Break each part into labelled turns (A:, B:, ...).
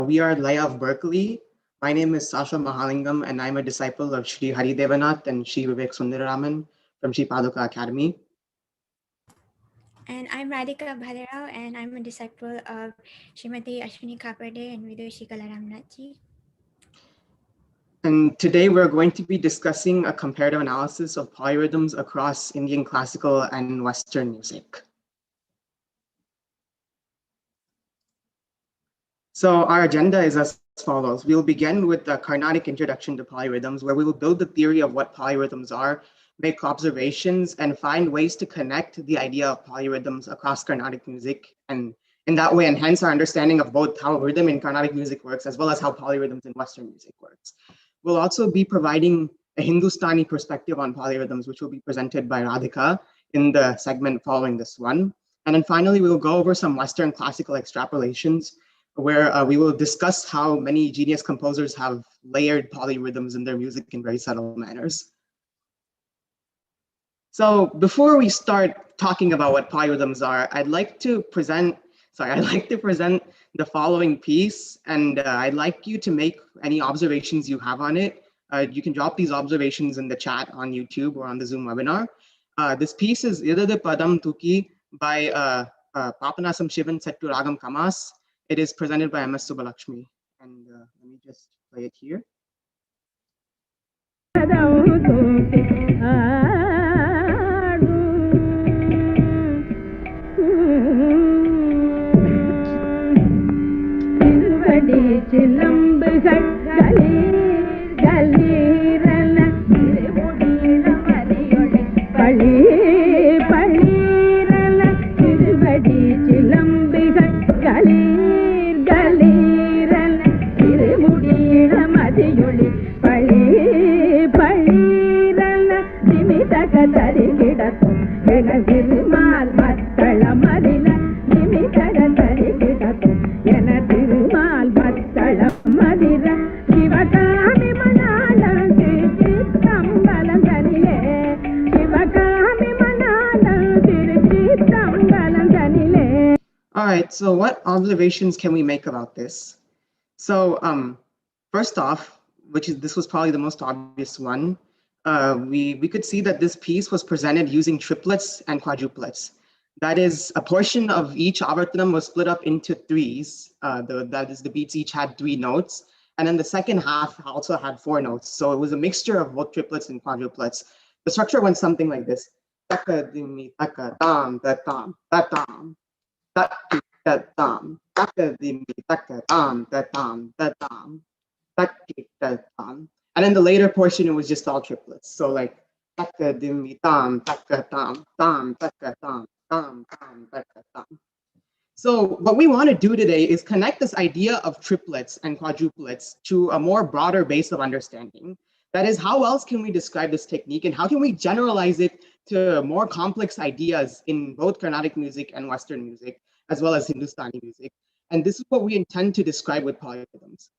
A: We are Laya of Berkeley. My name is Sashwat Mahalingam, and I'm a disciple of Shri Hari Devanath and Shri Vivek Sundararaman from Shri Paduka Academy.
B: And I'm Radhika Bhalerao, and I'm a disciple of Srimati Ashwini Kapade and Vidushi Kalaramnathji.
A: And today we're going to be discussing a comparative analysis of polyrhythms across Indian classical and Western music. So our agenda is as follows. We'll begin with the Carnatic introduction to polyrhythms, where we will build the theory of what polyrhythms are, make observations, and find ways to connect the idea of polyrhythms across Carnatic music, and in that way enhance our understanding of both how rhythm in Carnatic music works, as well as how polyrhythms in Western music works. We'll also be providing a Hindustani perspective on polyrhythms, which will be presented by Radhika in the segment following this one. And then finally, we'll go over some Western classical extrapolations, where we will discuss how many genius composers have layered polyrhythms in their music in very subtle manners. So before we start talking about what polyrhythms are, I'd like to present the following piece, and I'd like you to make any observations you have on it. You can drop these observations in the chat on YouTube or on the Zoom webinar. This piece is Idade Padam Tuki by Papanasam Shivan set to Ragam Kamas. It is presented by MS Subalakshmi, and let me just play it here. All right, so what observations can we make about this? So first off, this was probably the most obvious one, we could see that this piece was presented using triplets and quadruplets. That is, a portion of each avartanam was split up into threes. That is, the beats each had 3 notes. And then the second half also had 4 notes. So it was a mixture of both triplets and quadruplets. The structure went something like this. Taka dimi taka tam ta tam ta tam ta ta tam taka dimi taka tam ta tam ta tam ta ta tam. And then the later portion, it was just all triplets. So like taka dimi tam taka tam tam taka tam tam tam taka tam. So what we want to do today is connect this idea of triplets and quadruplets to a more broader base of understanding. That is, how else can we describe this technique, and how can we generalize it to more complex ideas in both Carnatic music and Western music, as well as Hindustani music? And this is what we intend to describe with polyrhythms.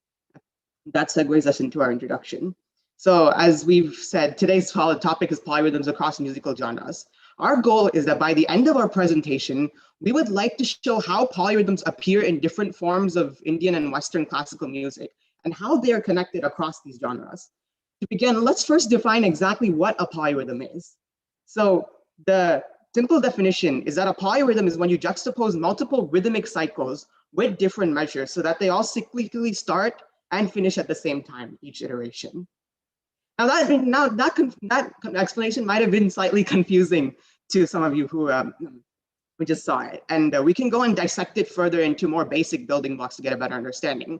A: That segues us into our introduction. So as we've said, today's topic is polyrhythms across musical genres. Our goal is that by the end of our presentation, we would like to show how polyrhythms appear in different forms of Indian and Western classical music, and how they are connected across these genres. To begin, let's first define exactly what a polyrhythm is. So the simple definition is that a polyrhythm is when you juxtapose multiple rhythmic cycles with different measures so that they all cyclically start and finish at the same time, each iteration. Now that explanation might have been slightly confusing to some of you who just saw it, and we can go and dissect it further into more basic building blocks to get a better understanding.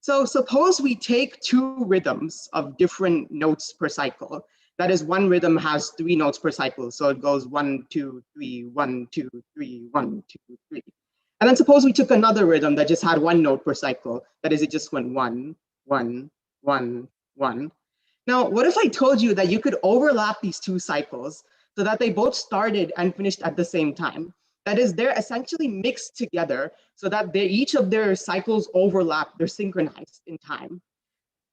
A: So suppose we take 2 rhythms of different notes per cycle. That is, one rhythm has 3 notes per cycle, so it goes 1, 2, 3, 1, 2, 3, 1, 2, 3. And then suppose we took another rhythm that just had 1 note per cycle. That is, it just went 1, 1, 1, 1. Now, what if I told you that you could overlap these 2 cycles so that they both started and finished at the same time? That is, they're essentially mixed together so that each of their cycles overlap, they're synchronized in time.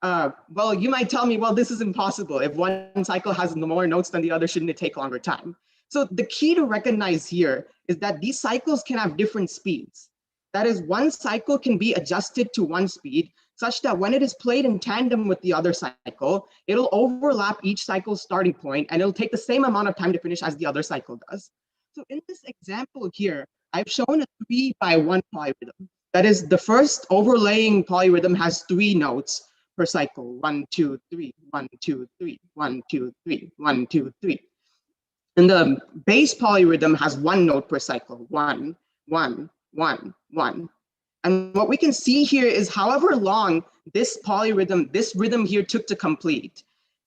A: Well, you might tell me, well, this is impossible. If one cycle has more notes than the other, shouldn't it take longer time? So the key to recognize here is that these cycles can have different speeds. That is, one cycle can be adjusted to one speed such that when it is played in tandem with the other cycle, it'll overlap each cycle's starting point and it'll take the same amount of time to finish as the other cycle does. So in this example here, I've shown a 3x1 polyrhythm. That is, the first overlaying polyrhythm has 3 notes per cycle: 1, 2, 3, 1, 2, 3, 1, 2, 3, 1, 2, 3. And the base polyrhythm has 1 note per cycle: 1, 1, 1, 1. And what we can see here is however long this polyrhythm, this rhythm here took to complete,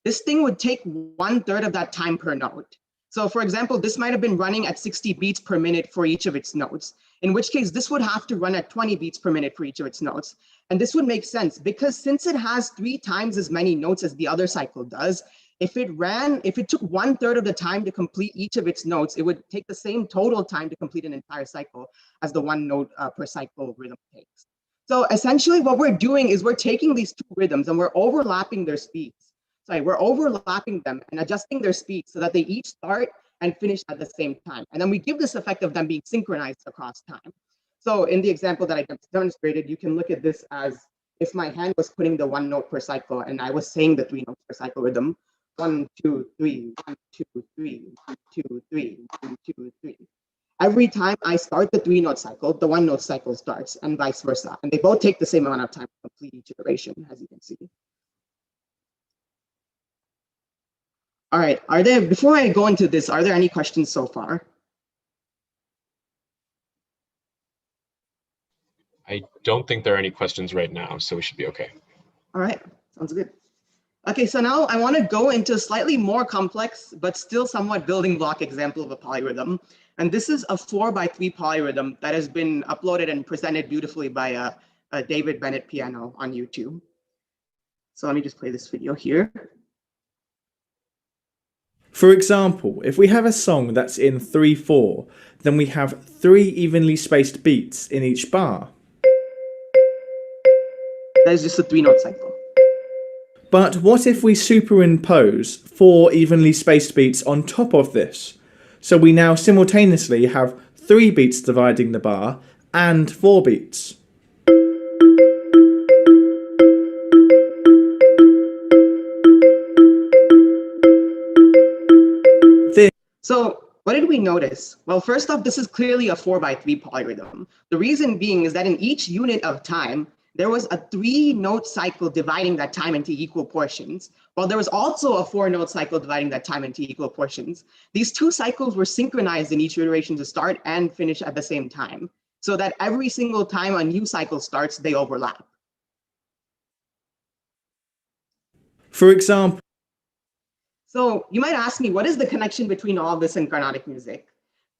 A: this thing would take 1/3 of that time per note. So for example, this might have been running at 60 beats per minute for each of its notes, in which case this would have to run at 20 beats per minute for each of its notes. And this would make sense because since it has 3 times as many notes as the other cycle does, if it took 1/3 of the time to complete each of its notes, it would take the same total time to complete an entire cycle as the 1 note per cycle rhythm takes. So essentially what we're doing is we're taking these 2 rhythms and we're overlapping their speeds. We're overlapping them and adjusting their speeds so that they each start and finish at the same time. And then we give this effect of them being synchronized across time. So in the example that I demonstrated, you can look at this as if my hand was putting the 1 note per cycle and I was saying the 3 notes per cycle rhythm: 1, 2, 3, 1, 2, 3, 1, 2, 3, 1, 2, 3. Every time I start the 3 note cycle, the 1 note cycle starts, and vice versa. And they both take the same amount of time to complete each iteration, as you can see. All right, before I go into this, are there any questions so far?
C: I don't think there are any questions right now, so we should be okay.
A: All right, sounds good. Okay, so now I want to go into a slightly more complex, but still somewhat building block example of a polyrhythm. And this is a 4x3 polyrhythm that has been uploaded and presented beautifully by a David Bennett piano on YouTube. So let me just play this video here.
D: For example, if we have a song that's in 3/4, then we have 3 evenly spaced beats in each bar.
A: That is just a 3 note cycle.
D: But what if we superimpose 4 evenly spaced beats on top of this? So we now simultaneously have 3 beats dividing the bar and 4 beats.
A: So what did we notice? Well, first off, this is clearly a 4x3 polyrhythm. The reason being is that in each unit of time, there was a 3 note cycle dividing that time into equal portions, while there was also a 4 note cycle dividing that time into equal portions. These 2 cycles were synchronized in each iteration to start and finish at the same time, so that every single time a new cycle starts, they overlap.
D: For example,
A: so you might ask me, what is the connection between all of this and Carnatic music?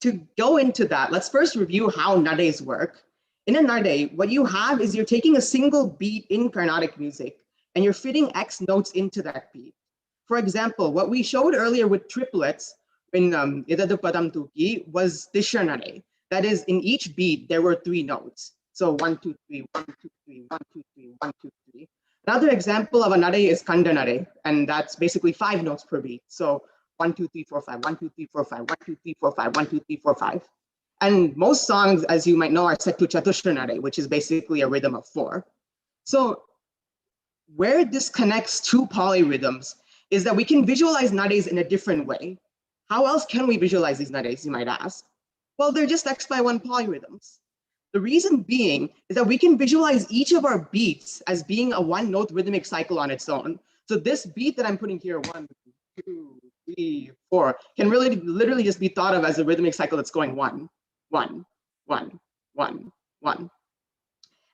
A: To go into that, let's first review how nades work. In a nade, what you have is you're taking a single beat in Carnatic music and you're fitting X notes into that beat. For example, what we showed earlier with triplets in Idadu Padam Tuki was Tishra nade. That is, in each beat, there were 3 notes. So 1, 2, 3, 1, 2, 3, 1, 2, 3, 1, 2, 3. Another example of a nade is Kanda nade, and that's basically 5 notes per beat. So 1, 2, 3, 4, 5, 1, 2, 3, 4, 5, 1, 2, 3, 4, 5, 1, 2, 3, 4, 5. And most songs, as you might know, are set to Chatushra nade, which is basically a rhythm of 4. So where this connects 2 polyrhythms is that we can visualize nades in a different way. How else can we visualize these nades, you might ask? Well, they're just X/1 polyrhythms. The reason being is that we can visualize each of our beats as being a 1 note rhythmic cycle on its own. So this beat that I'm putting here, 1, 2, 3, 4, can really literally just be thought of as a rhythmic cycle that's going 1, 1, 1, 1, 1.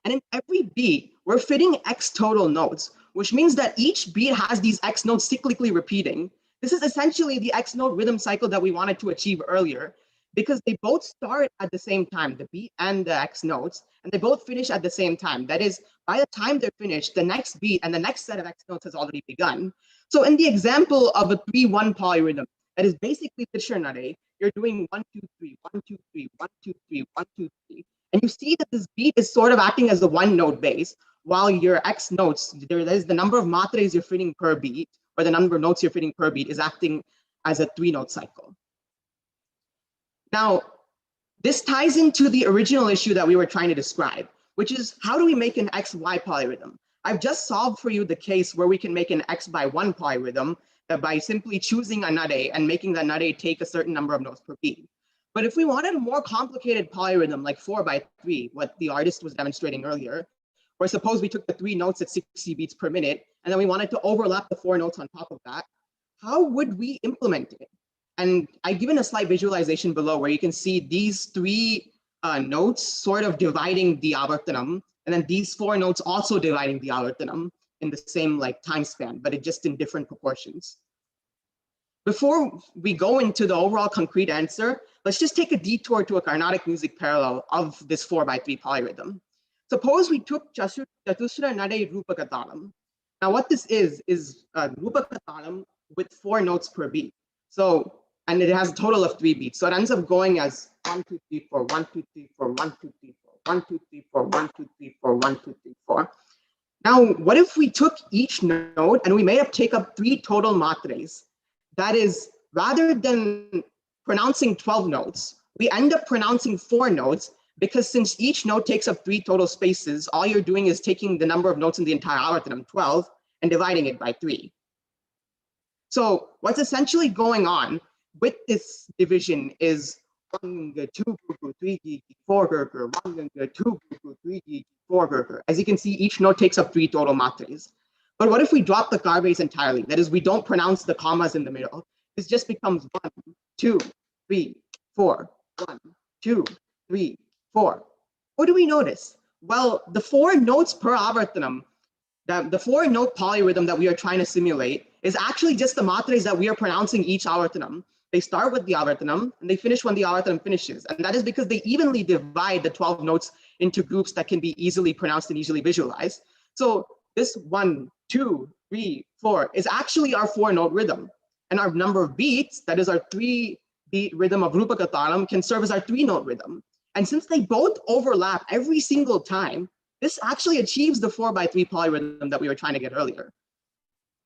A: And in every beat, we're fitting X total notes, which means that each beat has these X notes cyclically repeating. This is essentially the X note rhythm cycle that we wanted to achieve earlier, because they both start at the same time, the beat and the X notes, and they both finish at the same time. That is, by the time they're finished, the next beat and the next set of X notes has already begun. So in the example of a 3/1 polyrhythm, that is basically Tishra nade, you're doing 1, 2, 3, 1, 2, 3, 1, 2, 3, 1, 2, 3. And you see that this beat is sort of acting as a 1 note base, while your X notes, there's the number of matres you're fitting per beat, or the number of notes you're fitting per beat is acting as a 3 note cycle. Now, This ties into the original issue that we were trying to describe, which is how do we make an XY polyrhythm? I've just solved for you the case where we can make an X by 1 polyrhythm by simply choosing a nade and making the nade take a certain number of notes per beat. But if we wanted a more complicated polyrhythm like 4 by 3, what the artist was demonstrating earlier, or suppose we took the 3 notes at 60 beats per minute, and then we wanted to overlap the 4 notes on top of that, how would we implement it? And I've given a slight visualization below where you can see these 3 notes sort of dividing the avartanam, and then these 4 notes also dividing the avartanam in the same like time span, but it just in different proportions. Before we go into the overall concrete answer, let's just take a detour to a Carnatic music parallel of this 4 by 3 polyrhythm. Suppose we took Chatusra Nade Rupakatalam. Now what this is Rupakatalam with 4 notes per beat. So, and it has a total of 3 beats. So it ends up going as 1, 2, 3, 4, 1, 2, 3, 4, 1, 2, 3, 4, 1, 2, 3, 4, 1, 2, 3, 4, 1, 2, 3, 4. Now, what if we took each note and we made it take up 3 total matres? That is, rather than pronouncing 12 notes, we end up pronouncing 4 notes, because since each note takes up 3 total spaces, all you're doing is taking the number of notes in the entire avartanam, 12, and dividing it by 3. So what's essentially going on with this division is 1, 2, 3, 4, 1, 2, 3, 4. As you can see, each note takes up 3 total matres. But what if we drop the car base entirely? That is, we don't pronounce the commas in the middle. This just becomes 1, 2, 3, 4, 1, 2, 3, 4. What do we notice? Well, the 4 notes per avartanam, the 4 note polyrhythm that we are trying to simulate is actually just the matres that we are pronouncing each avartanam. They start with the avartanam and they finish when the avartanam finishes. And that is because they evenly divide the 12 notes into groups that can be easily pronounced and easily visualized. So this 1, 2, 3, 4 is actually our 4 note rhythm. And our number of beats, that is our 3 beat rhythm of Rupakatalam, can serve as our 3 note rhythm. And since they both overlap every single time, this actually achieves the 4 by 3 polyrhythm that we were trying to get earlier.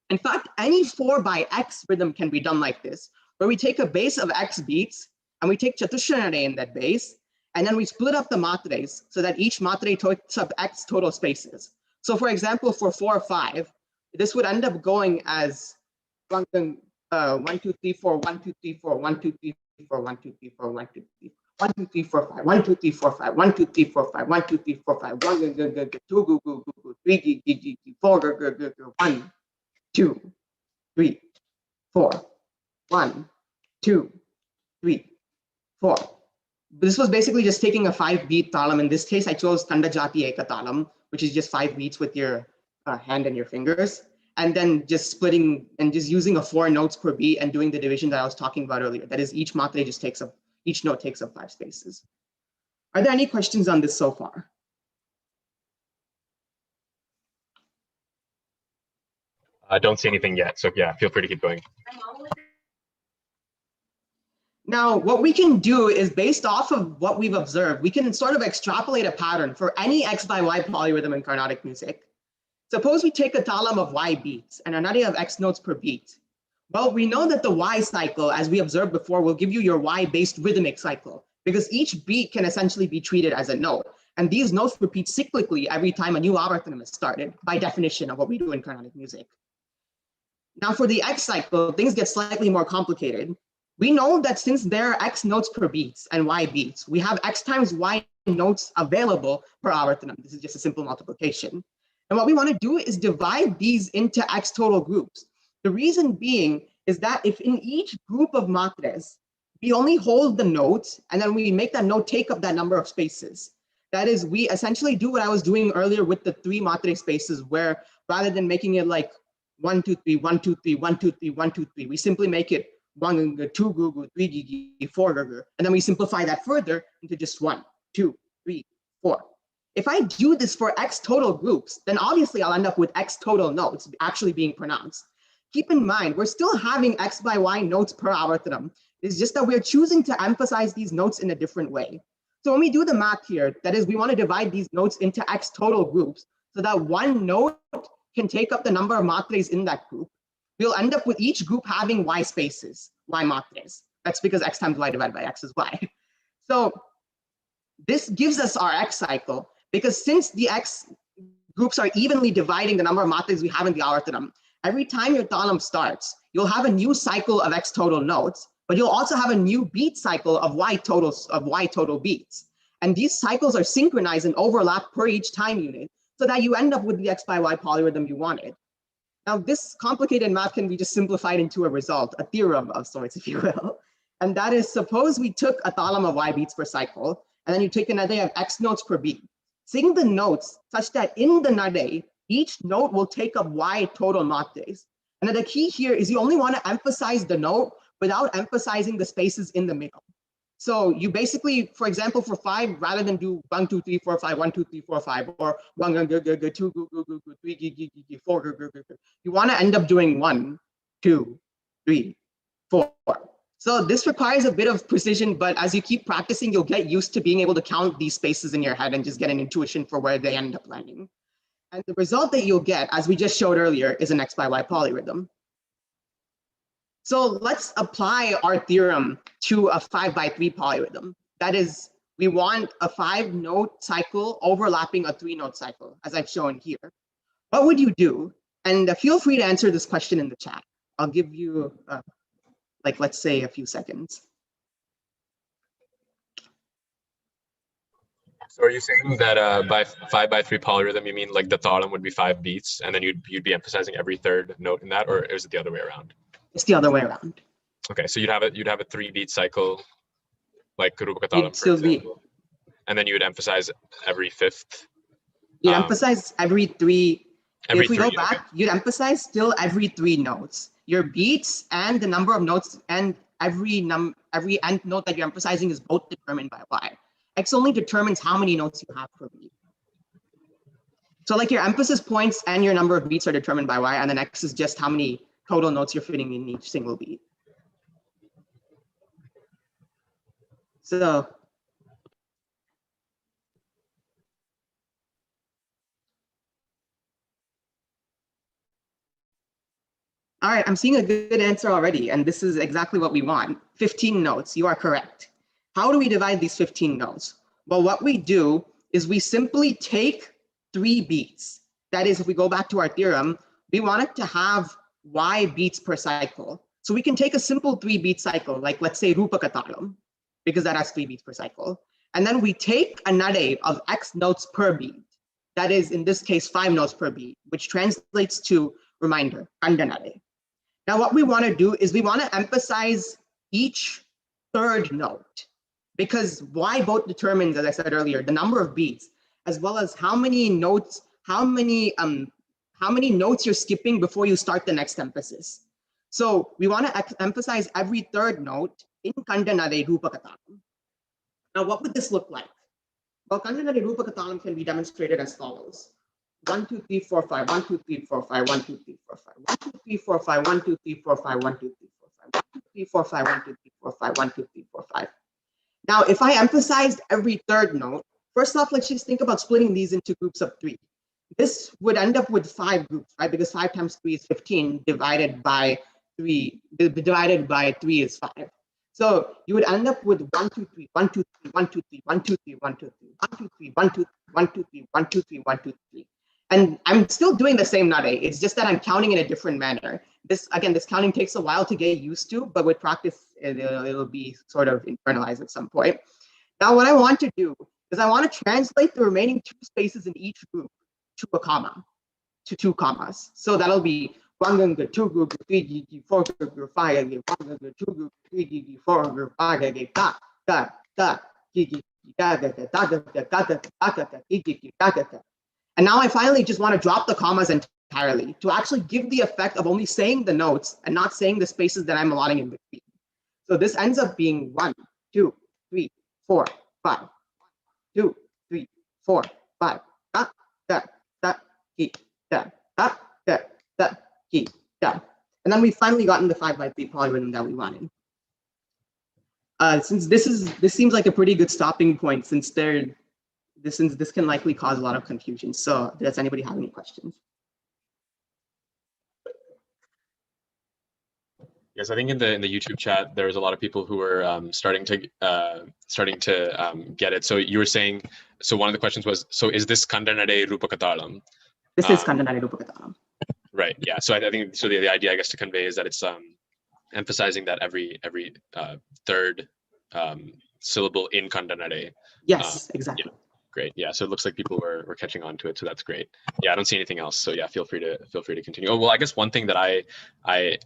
A: In fact, any 4 by X rhythm can be done like this, where we take a base of X beats and we take Chatushanade in that base, and then we split up the matres so that each matre takes up X total spaces. So for example, for 4 or 5, this would end up going as 1, 2, 3, 4, 1, 2, 3, 4, 1, 2, 3, 4, 1, 2, 3, 4, 1, 2, 3, 1, 2, 3, 4, 5, 1, 2, 3, 4, 5, 1, 2, 3, 4, 5, 1, 2, 3, 4, 5, 1, 2, 3, 4, 1, 2, 3, 4, 1, 2, 3, 4. This was basically just taking a 5-beat talam. In this case, I chose Kandajati Eka talam, which is just 5 beats with your hand and your fingers, and then just splitting and just using a 4 notes per beat and doing the division that I was talking about earlier. That is, each matre just takes up, each note takes up 5 spaces. Are there any questions on this so far?
C: I don't see anything yet, so yeah, feel free to keep going.
A: Now, what we can do is, based off of what we've observed, we can sort of extrapolate a pattern for any X by Y polyrhythm in Carnatic music. Suppose we take a talam of Y beats and an array of X notes per beat. Well, we know that the Y cycle, as we observed before, will give you your Y-based rhythmic cycle, because each beat can essentially be treated as a note. And these notes repeat cyclically every time a new avartanam is started, by definition of what we do in Carnatic music. Now, for the X cycle, things get slightly more complicated. We know that since there are X notes per beats and Y beats, we have X times Y notes available per avartanam. This is just a simple multiplication. And what we want to do is divide these into X total groups. The reason being is that if in each group of matres, we only hold the note and then we make that note take up that number of spaces. That is, we essentially do what I was doing earlier with the 3 matre spaces, where rather than making it like 1, 2, 3, 1, 2, 3, 1, 2, 3, 1, 2, 3, we simply make it 1, 2, 3, 4, and then we simplify that further into just 1, 2, 3, 4. If I do this for X total groups, then obviously I'll end up with X total notes actually being pronounced. Keep in mind, we're still having X by Y notes per avartanam. It's just that we're choosing to emphasize these notes in a different way. So when we do the math here, that is, we want to divide these notes into X total groups so that one note can take up the number of matres in that group. We'll end up with each group having Y spaces, Y matres. That's because X times Y divided by X is Y. So this gives us our X cycle, because since the X groups are evenly dividing the number of mates we have in the algorithm, every time your talam starts, you'll have a new cycle of X total nodes, but you'll also have a new beat cycle of Y total beats. And these cycles are synchronized and overlap per each time unit, so that you end up with the X by Y polyrhythm you wanted. Now, this complicated math can be just simplified into a result, a theorem of sorts, if you will. And that is, suppose we took a talam of Y beats per cycle, and then you take an array of X notes per beat. Sing the notes such that in the nade, each note will take up Y total mates. And then the key here is you only want to emphasize the note without emphasizing the spaces in the middle. So you basically, for example, for 5, rather than do 1, 2, 3, 4, 5, 1, 2, 3, 4, 5, or 1, 2, 3, 4, you want to end up doing 1, 2, 3, 4. So this requires a bit of precision, but as you keep practicing, you'll get used to being able to count these spaces in your head and just get an intuition for where they end up landing. And the result that you'll get, as we just showed earlier, is an X by Y polyrhythm. So let's apply our theorem to a 5 by 3 polyrhythm. That is, we want a 5-note cycle overlapping a 3-note cycle, as I've shown here. What would you do? And feel free to answer this question in the chat. I'll give you, let's say a few seconds.
C: So are you saying that by 5 by 3 polyrhythm, you mean like the talam would be 5 beats, and then you'd be emphasizing every third note in that, or is it the other way around?
A: It's the other way around.
C: Okay, so you'd have a 3-beat cycle, like Rupaka
A: You'd
C: talam, for
A: still be,
C: example, and then you would emphasize every fifth.
A: you'd emphasize every 3. If we go back,
C: okay.
A: you'd emphasize still every 3 notes. Your beats and the number of notes and every nth note that you're emphasizing is both determined by Y. X only determines how many notes you have per beat. So like your emphasis points and your number of beats are determined by Y, and then X is just how many total notes you're fitting in each single beat. So all right, I'm seeing a good answer already, and this is exactly what we want. 15 notes, you are correct. How do we divide these 15 notes? Well, what we do is we simply take 3 beats. That is, if we go back to our theorem, we want it to have Y beats per cycle. So we can take a simple 3-beat cycle, like let's say Rupaka talam, because that has 3 beats per cycle. And then we take an array of X notes per beat. That is, in this case, 5 notes per beat, which translates to, reminder, Kanda array. Now, what we want to do is we want to emphasize each third note, because Y both determines, as I said earlier, the number of beats, as well as how many notes you're skipping before you start the next emphasis. So we want to emphasize every third note in Kandanare Rupakatalam. Now, what would this look like? Well, Kandanare Rupakatalam can be demonstrated as follows. 1, 2, 3, 4, 5, 1, 2, 3, 4, 5, 1, 2, 3, 4, 5, 1, 2, 3, 4, 5, 1, 2, 3, 4, 5, 1, 2, 3, 4, 5, 1, 2, 3, 4, 5, 1, 2, 3, 4, 5, 1, 2, 3, 4, 5. Now, if I emphasized every third note, first off, let's just think about splitting these into groups of 3. This would end up with 5 groups, right? Because 5 times 3 is 15, divided by 3 is 5. So you would end up with 1, 2, 3, 1, 2, 3, 1, 2, 3, 1, 2, 3, 1, 2, 3, 1, 2, 3, 1, 2, 3, 1, 2, 3, 1, 2, 3, 1, 2, 3. And I'm still doing the same nade. It's just that I'm counting in a different manner. This counting takes a while to get used to, but with practice, it'll be sort of internalized at some point. Now, what I want to do is I want to translate the remaining 2 spaces in each group to a comma, to 2 commas. So that'll be 1 group, 2 group, 3 group, 4 group, 5 group, 1 group, 2 group, 3 group, 4 group, 5 group, and now I finally just want to drop the commas entirely to actually give the effect of only saying the notes and not saying the spaces that I'm allotting in between. So this ends up being 1, 2, 3, 4, 5, 2, 3, 4, 5, da, da, da, ki, da, da, da, da, ki, da. And then we finally gotten the 5 by 3 polyrhythm that we wanted. Since this seems like a pretty good stopping point, since this can likely cause a lot of confusion. So does anybody have any questions?
C: Yes, I think in the YouTube chat there was a lot of people who were starting to get it. So you were saying, so one of the questions was, so is this Kandanade Rupakatalam?
A: This is Kandanade Rupakatalam.
C: Right. Yeah. So I think so. The idea, I guess, to convey is that it's emphasizing that every third syllable in Kandanade.
A: Yes, exactly.
C: Yeah. Great. Yeah. So it looks like people were catching on to it. So that's great. Yeah. I don't see anything else. So yeah, feel free to continue. Oh, well, I guess one thing that I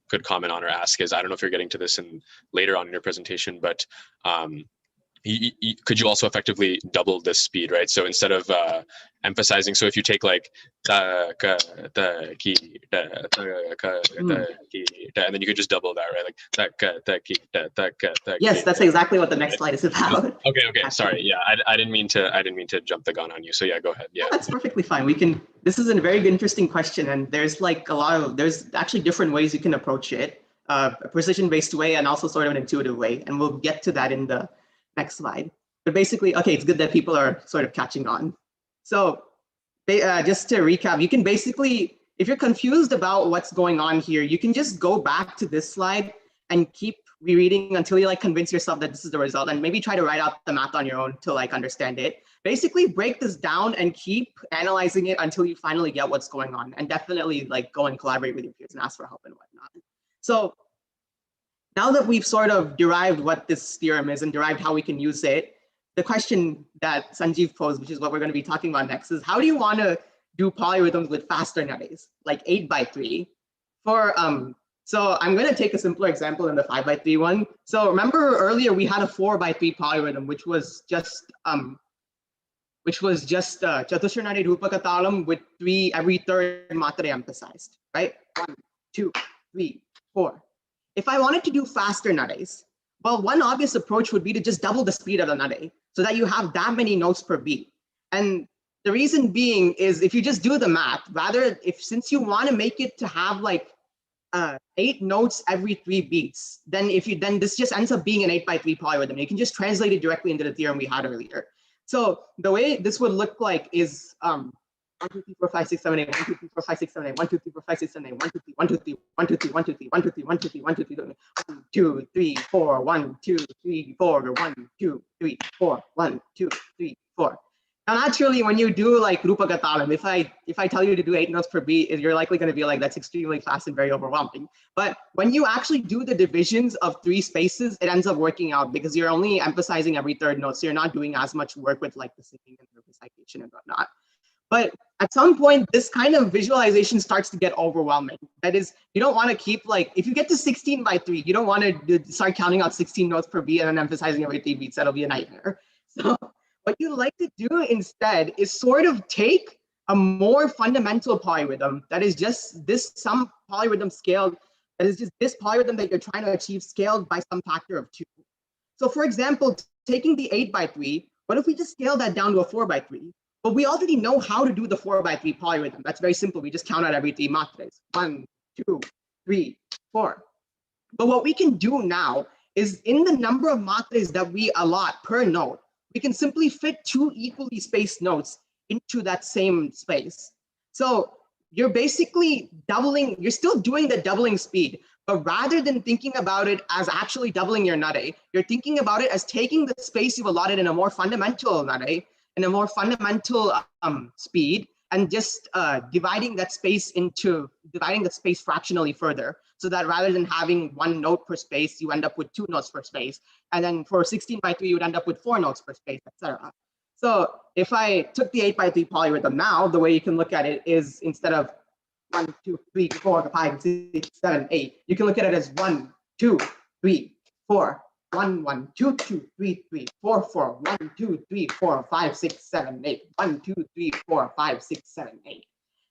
C: could comment on or ask is, I don't know if you're getting to this later on in your presentation, but could you also effectively double this speed, right? So instead of emphasizing, so if you take like and then you could just double that, right? Like
A: yes, that's exactly what the next slide is about.
C: Okay. Sorry. Yeah, I didn't mean to jump the gun on you. So yeah, go ahead. Yeah,
A: that's perfectly fine. This is a very interesting question, and there's like there's actually different ways you can approach it, a precision-based way and also sort of an intuitive way, and we'll get to that in the next slide. But basically, okay, it's good that people are sort of catching on. So just to recap, you can basically, if you're confused about what's going on here, you can just go back to this slide and keep rereading until you like convince yourself that this is the result, and maybe try to write out the math on your own to like understand it. Basically break this down and keep analyzing it until you finally get what's going on, and definitely like go and collaborate with your peers and ask for help and whatnot. So now that we've sort of derived what this theorem is and derived how we can use it, the question that Sanjeev posed, which is what we're going to be talking about next, is how do you want to do polyrhythms with faster nowadays, like 8x3? So I'm going to take a simpler example than the 5x3 one. So remember earlier we had a 4x3 polyrhythm, which was just Chatushranade Rupakatalam with every third matre emphasized, right? 1, 2, 3, 4. If I wanted to do faster nades, well, one obvious approach would be to just double the speed of the nade so that you have that many notes per beat. And the reason being is, if you just do the math, since you want to make it to have like 8 notes every 3 beats, then this just ends up being an 8x3 polyrhythm. You can just translate it directly into the theorem we had earlier. So the way this would look like is 1, 2, 3, 4, 5, 6, 7, 8, 1, 2, 3, 4, 5, 6, 7, 8, 1, 2, 3, 4, 5, 6, 7, 8, 1, 2, 3, 1, 2, 3, 1, 2, 3, 1, 2, 3, 1, 2, 3, 1, 2, 3, 1, 2, 3, 1, 2, 3, 1, 2, 3, 4, 1, 2, 3, 4, 1, 2, 3, 4, 1, 2, 3, 4. Now, naturally, when you do like Rupakatalam, if I tell you to do 8 notes per beat, you're likely going to be like, that's extremely fast and very overwhelming. But when you actually do the divisions of 3 spaces, it ends up working out because you're only emphasizing every third note, so you're not doing as much work with like the singing and the recitation and whatnot. But at some point, this kind of visualization starts to get overwhelming. That is, you don't want to keep like, if you get to 16x3, you don't want to start counting out 16 notes per beat and then emphasizing every 3 beats. That'll be a nightmare. So what you like to do instead is sort of take a more fundamental polyrhythm that is just some polyrhythm scaled, that is just this polyrhythm that you're trying to achieve scaled by some factor of 2. So for example, taking the 8x3, what if we just scale that down to a 4x3? But we already know how to do the 4x3 polyrhythm. That's very simple. We just count out every 3 matres. 1, 2, 3, 4. But what we can do now is, in the number of matres that we allot per note, we can simply fit 2 equally spaced notes into that same space. So you're basically you're still doing the doubling speed, but rather than thinking about it as actually doubling your nade, you're thinking about it as taking the space you've allotted in a more fundamental nade, in a more fundamental speed, and just dividing that space fractionally further, so that rather than having 1 note per space, you end up with 2 notes per space. And then for 16x3, you would end up with 4 notes per space, etc. So if I took the 8x3 polyrhythm now, the way you can look at it is, instead of 1, 2, 3, 4, 5, 6, 7, 8, you can look at it as 1, 2, 3, 4, 1, 1, 2, 2, 3, 3, 4, 4, 1, 2, 3, 4, 5, 6, 7, 8, 1, 2, 3, 4, 5, 6, 7, 8.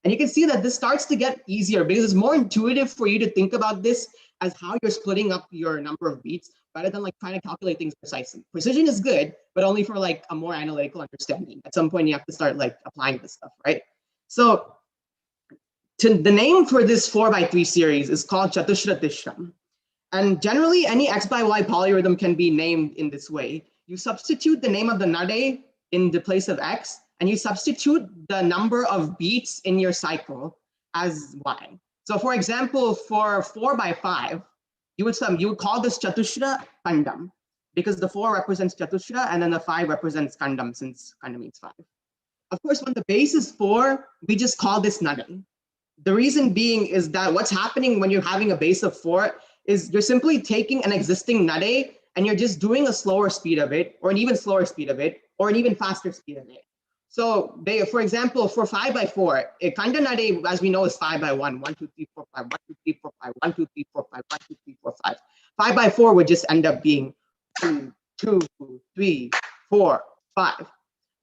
A: And you can see that this starts to get easier because it's more intuitive for you to think about this as how you're splitting up your number of beats, rather than like trying to calculate things precisely. Precision is good, but only for like a more analytical understanding. At some point, you have to start like applying this stuff, right? So the name for this 4x3 series is called Chatushratishram. And generally, any x by y polyrhythm can be named in this way. You substitute the name of the nade in the place of x, and you substitute the number of beats in your cycle as y. So for example, for 4x5, you would call this Chatushra Kandam, because the 4 represents Chatushra and then the 5 represents Kandam, since Kandam means 5. Of course, when the base is 4, we just call this Nadam. The reason being is that what's happening when you're having a base of 4 is you're simply taking an existing nade and you're just doing a slower speed of it, or an even slower speed of it, or an even faster speed of it. So for example, for 5 by 4, a Kanda nade, as we know, is 5 by 1, 1, 2, 3, 4, 5, 1, 2, 3, 4, 5, 1, 2, 3, 4, 5, 1, 2, 3, 4, 5. 5 by 4 would just end up being 1, 2, 3, 4, 5.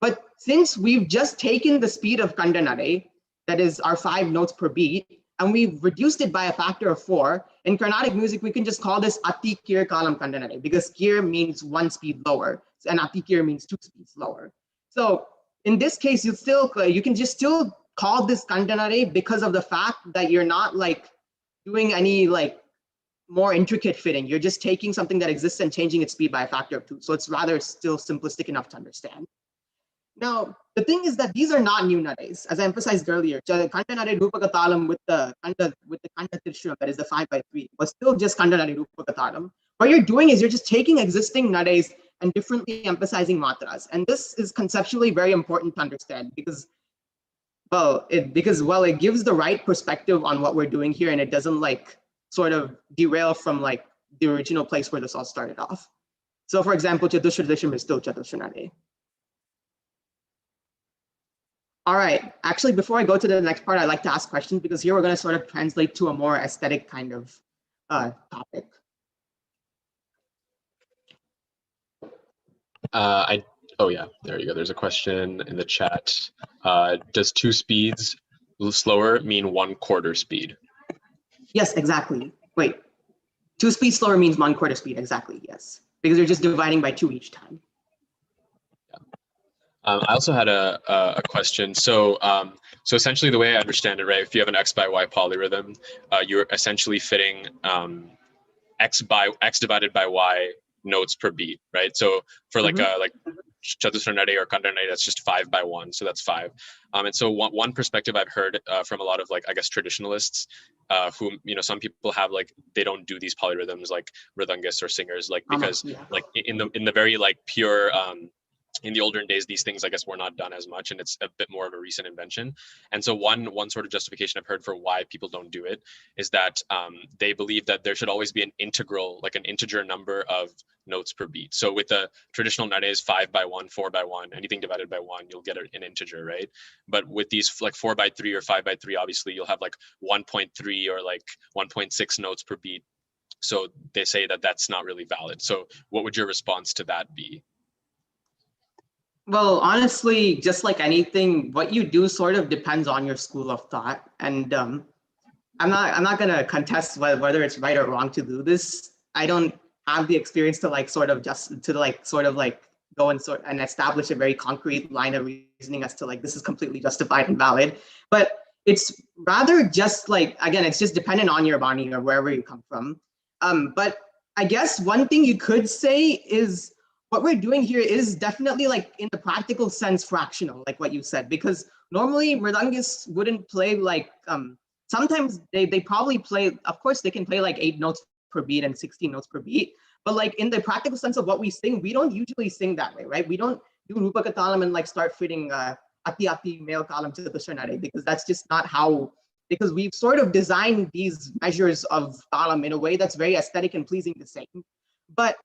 A: But since we've just taken the speed of Kanda nade, that is our 5 notes per beat, and we've reduced it by a factor of 4, in Carnatic music, we can just call this Ati Kir Kalam Kanda nade, because Kir means 1 speed lower, and Ati Kir means 2 speeds lower. So in this case, you can just still call this Kanda nade because of the fact that you're not like doing any like more intricate fitting. You're just taking something that exists and changing its speed by a factor of 2. So it's rather still simplistic enough to understand. Now, the thing is that these are not new nades. As I emphasized earlier, Kanda nade Rupaka Talam with the Kanda Trishram, that is the 5 by 3, was still just Kanda nade Rupaka Talam. What you're doing is you're just taking existing nades and differently emphasizing matras. And this is conceptually very important to understand because, it gives the right perspective on what we're doing here, and it doesn't like sort of derail from like the original place where this all started off. So for example, Chatushra Trishram is still Chatushra nade. All right, actually, before I go to the next part, I'd like to ask questions because here we're going to sort of translate to a more aesthetic kind of topic.
C: Oh yeah, there you go. There's a question in the chat. Does 2 speeds slower mean 1/4 speed?
A: Yes, exactly. Wait, 2 speeds slower means 1/4 speed, exactly, yes. Because you're just dividing by 2 each time.
C: I also had a question. So essentially the way I understand it, right, if you have an X by Y polyrhythm, you're essentially fitting X divided by Y notes per beat, right? So for like Chatushra nade or Kanda nade, that's just 5 by 1, so that's 5. And so one perspective I've heard from a lot of like, I guess, traditionalists, who, you know, some people have like, they don't do these polyrhythms like mridangists or singers, like because like in the very like pure in the olden days, these things, I guess, were not done as much, and it's a bit more of a recent invention. And so one sort of justification I've heard for why people don't do it is that they believe that there should always be an integral, like an integer number of notes per beat. So with the traditional nades, 5 by 1, 4 by 1, anything divided by 1, you'll get an integer, right? But with these like 4 by 3 or 5 by 3, obviously you'll have like 1.3 or like 1.6 notes per beat. So they say that that's not really valid. So what would your response to that be?
A: Well, honestly, just like anything, what you do sort of depends on your school of thought. And I'm not gonna contest whether it's right or wrong to do this. I don't have the experience to like sort of go and establish a very concrete line of reasoning as to like this is completely justified and valid. But it's rather just like, again, it's just dependent on your bani or wherever you come from. But I guess one thing you could say is what we're doing here is definitely like in the practical sense fractional, like what you said, because normally mridangists wouldn't play like, sometimes they probably play, of course they can play like 8 notes per beat and 16 notes per beat, but like in the practical sense of what we sing, we don't usually sing that way, right? We don't do Rupaka Talam and like start fitting Ati male kalam to the Chatushra, because that's just not how, because we've sort of designed these measures of talam in a way that's very aesthetic and pleasing to sing. But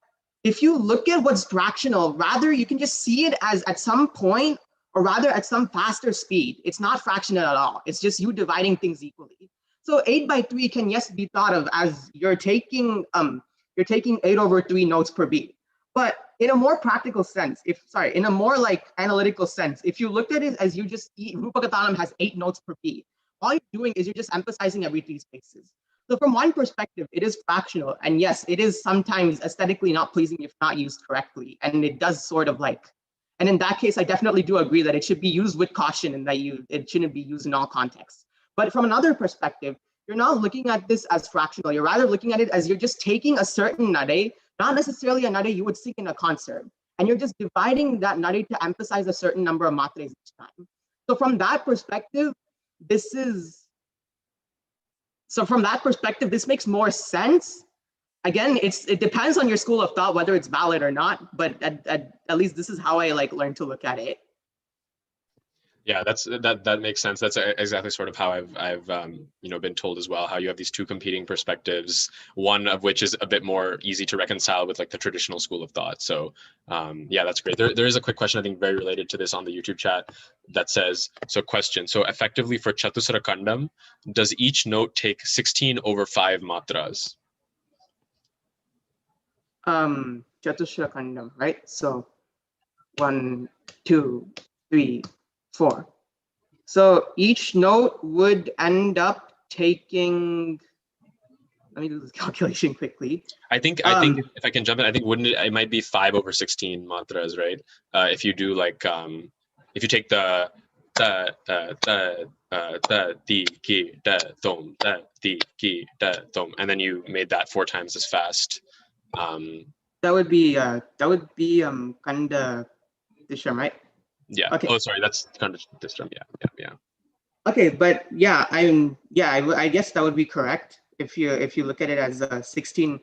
A: if you look at what's fractional, rather you can just see it as at some point, or rather at some faster speed. It's not fractional at all. It's just you dividing things equally. So 8 by 3 can, yes, be thought of as you're taking 8/3 notes per beat. But in a more practical sense, in a more like analytical sense, if you looked at it as you just Rupaka Talam has 8 notes per beat, all you're doing is you're just emphasizing every 3 spaces. So from one perspective, it is fractional. And yes, it is sometimes aesthetically not pleasing if not used correctly. And it does sort of like, and in that case, I definitely do agree that it should be used with caution and that it shouldn't be used in all contexts. But from another perspective, you're not looking at this as fractional. You're rather looking at it as you're just taking a certain nade, not necessarily a nade you would sing in a concert, and you're just dividing that nade to emphasize a certain number of matres each time. So from that perspective, this makes more sense. again, it depends on your school of thought whether it's valid or not, but at least this is how I like learned to look at it.
C: Yeah, that makes sense. That's exactly sort of how I've been told as well, how you have these two competing perspectives, one of which is a bit more easy to reconcile with like the traditional school of thought. So yeah, that's great. There is a quick question I think very related to this on the YouTube chat that says, so question, so effectively for Chatusra Kandam, does each note take 16/5 matras?
A: Chatusra Kandam, right? So 1, 2, 3, 4. So each note would end up taking, let me do this calculation quickly.
C: I think if I can jump in, I think it might be 5/16 matras, right? If you do like if you take the di ki da dom da di ki da dom, and then you made that 4 times as fast.
A: That would be Kanda Dishram, right?
C: Yeah.
A: Okay.
C: Oh, sorry, that's Kanda Dishram. Yeah.
A: Okay, but yeah, I guess that would be correct if you look at it as 16/5.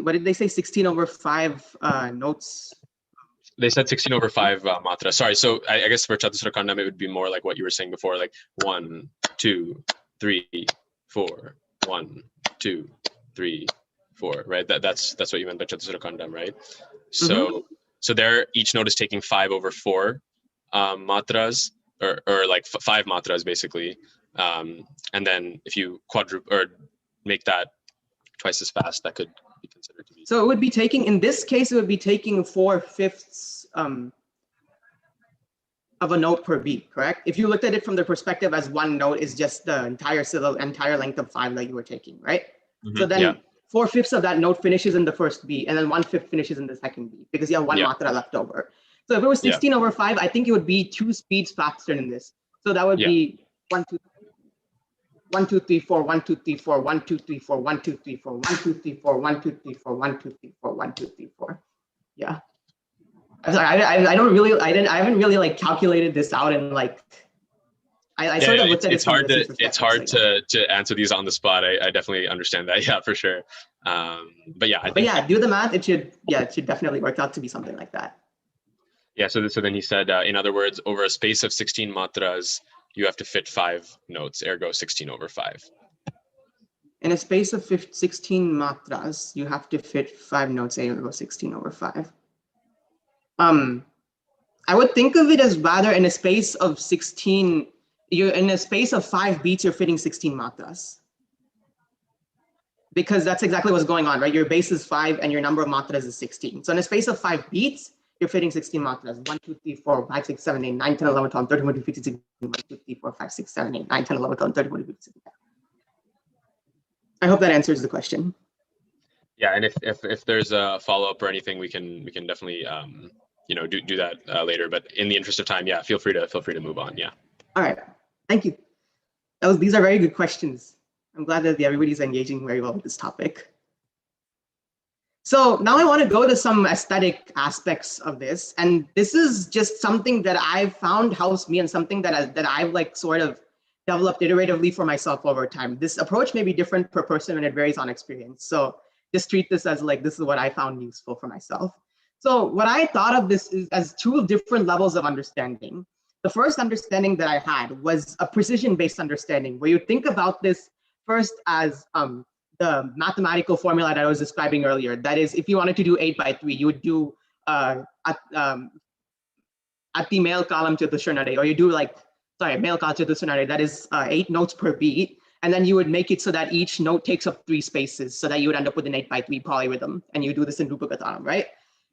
A: What did they say? 16/5 notes.
C: They said 16/5 matra. Sorry, so I guess for Chatusra Kandam it would be more like what you were saying before, like 1, 2, 3, 4, 1, 2, 3, 4, right? That's what you meant by Chatusra Kandam, right? So so there each note is taking 5/4 matras, or like 5 matras basically, and then if you quadruple or make that twice as fast, that could be considered to be.
A: So it would be taking, in this case, it would be taking 4/5 of a note per beat, correct? If you looked at it from the perspective as one note is just the entire length of 5 that you were taking, right? So then 4/5 of that note finishes in the first beat, and then 1/5 finishes in the second beat because you have 1 matra left over. So if it was 16/5, I think it would be 2 speeds faster than this. So that would be 1, 2, 3, 4, 1, 2, 3, 4, 1, 2, 3, 4, 1, 2, 3, 4, 1, 2, 3, 4, 1, 2, 3, 4, 1, 2, 3, 4, 1, 2, 3, 4. Yeah. I'm sorry, I haven't really like calculated this out and like I sort of looked at it.
C: It's hard to answer these on the spot. I definitely understand that. Yeah, for sure. But yeah,
A: do the math. It should definitely work out to be something like that.
C: Yeah. So then he said, in other words, over a space of 16 matras, you have to fit 5 notes. Ergo 16/5.
A: In a space of 16 matras, you have to fit 5 notes. Ergo 16/5. I would think of it as rather in a space of 16. You're in a space of 5 beats, you're fitting 16 matras. Because that's exactly what's going on, right? Your base is 5 and your number of matras is 16. So in a space of 5 beats, you're fitting 16 matras. 1, 2, 3, 4, 5, 6, 7, 8, 9, 10, 11, 12, 13, 14, 15, 16, 1, 2, 3, 4, 5, 6, 7, 8, 9, 10, 11, 12, 13, 14, 15, 16. I hope that answers the question.
C: Yeah, and if there's a follow-up or anything, we can definitely do that later. But in the interest of time, yeah, feel free to move on. Yeah.
A: All right. Thank you. These are very good questions. I'm glad that everybody's engaging very well with this topic. So now I want to go to some aesthetic aspects of this. And this is just something that I've found helps me and something that I've like sort of developed iteratively for myself over time. This approach may be different per person and it varies on experience. So just treat this as like, this is what I found useful for myself. So what I thought of this is as 2 different levels of understanding. The first understanding that I had was a precision-based understanding, where you think about this first as the mathematical formula that I was describing earlier. That is, if you wanted to do 8/3, you would do at the male column Chatusharnade, or you do male column Chatusharnade, that is 8 notes per beat. And then you would make it so that each note takes up 3 spaces, so that you would end up with an 8/3 polyrhythm. And you do this in Rupagatanam, right?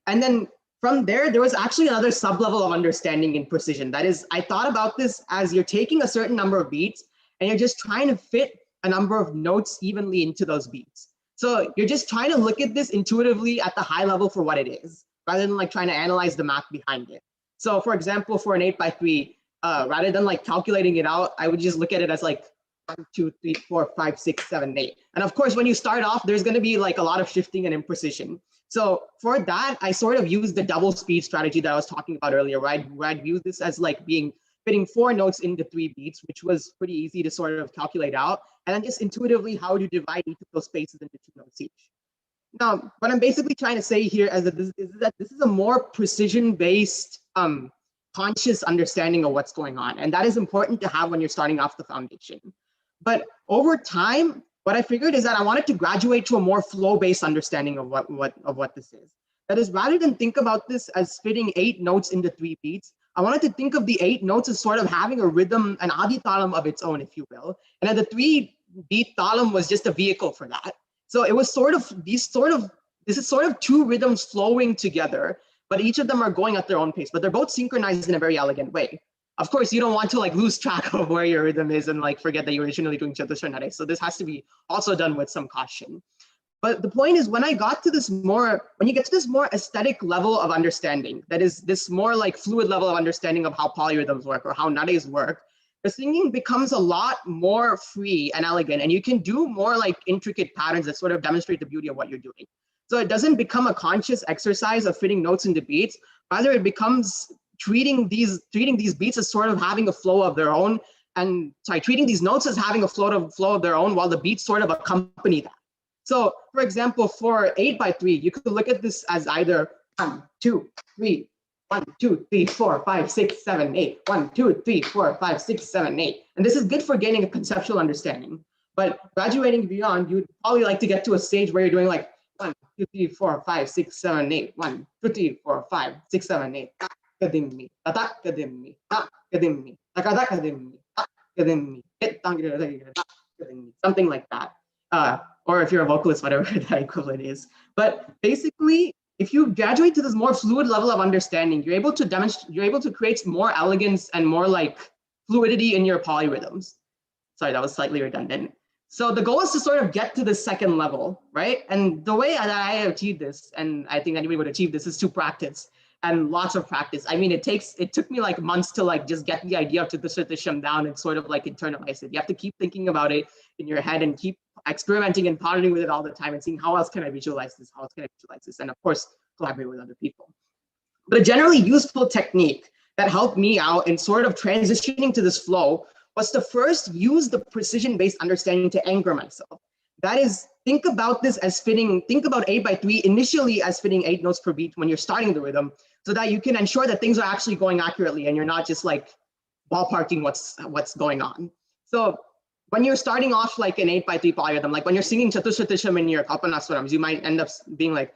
A: And then from there was actually another sub-level of understanding in precision. That is, I thought about this as you're taking a certain number of beats and you're just trying to fit a number of notes evenly into those beats. So you're just trying to look at this intuitively at the high level for what it is, rather than like trying to analyze the math behind it. So for example, for an 8/3, rather than like calculating it out, I would just look at it as like 1, 2, 3, 4, 5, 6, 7, 8. And of course, when you start off, there's going to be like a lot of shifting and imprecision. So for that, I sort of use the double speed strategy that I was talking about earlier, where I'd use this as like being fitting 4 notes into 3 beats, which was pretty easy to sort of calculate out, and then just intuitively how to divide each of those spaces into 2 notes each. Now, what I'm basically trying to say here is that this is a more precision-based, conscious understanding of what's going on, and that is important to have when you're starting off the foundation. But over time, what I figured is that I wanted to graduate to a more flow-based understanding of what this is. That is, rather than think about this as fitting 8 notes into 3 beats, I wanted to think of the 8 notes as sort of having a rhythm, an adi talam of its own, if you will. And then the 3-beat talam was just a vehicle for that. So it was this is sort of 2 rhythms flowing together, but each of them are going at their own pace, but they're both synchronized in a very elegant way. Of course, you don't want to like lose track of where your rhythm is and like forget that you're originally doing Chatushra Nare. So this has to be also done with some caution. But the point is, when you get to this more aesthetic level of understanding, that is this more like fluid level of understanding of how polyrhythms work or how nares work, the singing becomes a lot more free and elegant, and you can do more like intricate patterns that sort of demonstrate the beauty of what you're doing. So it doesn't become a conscious exercise of fitting notes into beats, rather it becomes treating these beats as sort of having a flow of their own, treating these notes as having a flow of their own while the beats sort of accompany that. So for example, for 8x3, you could look at this as either 1, 2, 3, 1, 2, 3, 4, 5, 6, 7, 8, 1, 2, 3, 4, 5, 6, 7, 8. And this is good for gaining a conceptual understanding. But graduating beyond, you'd probably like to get to a stage where you're doing like 1, 2, 3, 4, 5, 6, 7, 8, 1, 2, 3, 4, 5, 6, 7, 8. Something like that. Or if you're a vocalist, whatever that equivalent is. But basically, if you graduate to this more fluid level of understanding, you're able to create more elegance and more like fluidity in your polyrhythms. Sorry, that was slightly redundant. So the goal is to sort of get to the second level, right? And the way that I have achieved this, and I think anybody would achieve this, is to practice. And lots of practice. I mean, it took me like months to like just get the idea of Chatushra down and sort of like internalize it. You have to keep thinking about it in your head and keep experimenting and pondering with it all the time and seeing how else can I visualize this? How else can I visualize this? And of course, collaborate with other people. But a generally useful technique that helped me out in sort of transitioning to this flow was to first use the precision-based understanding to anchor myself. That is, think about 8x3 initially as fitting 8 notes per beat when you're starting the rhythm, so that you can ensure that things are actually going accurately and you're not just like ballparking what's going on. So when you're starting off like an 8x3 polyrhythm, like when you're singing Chatushra in your Kalpanaswarams, you might end up being like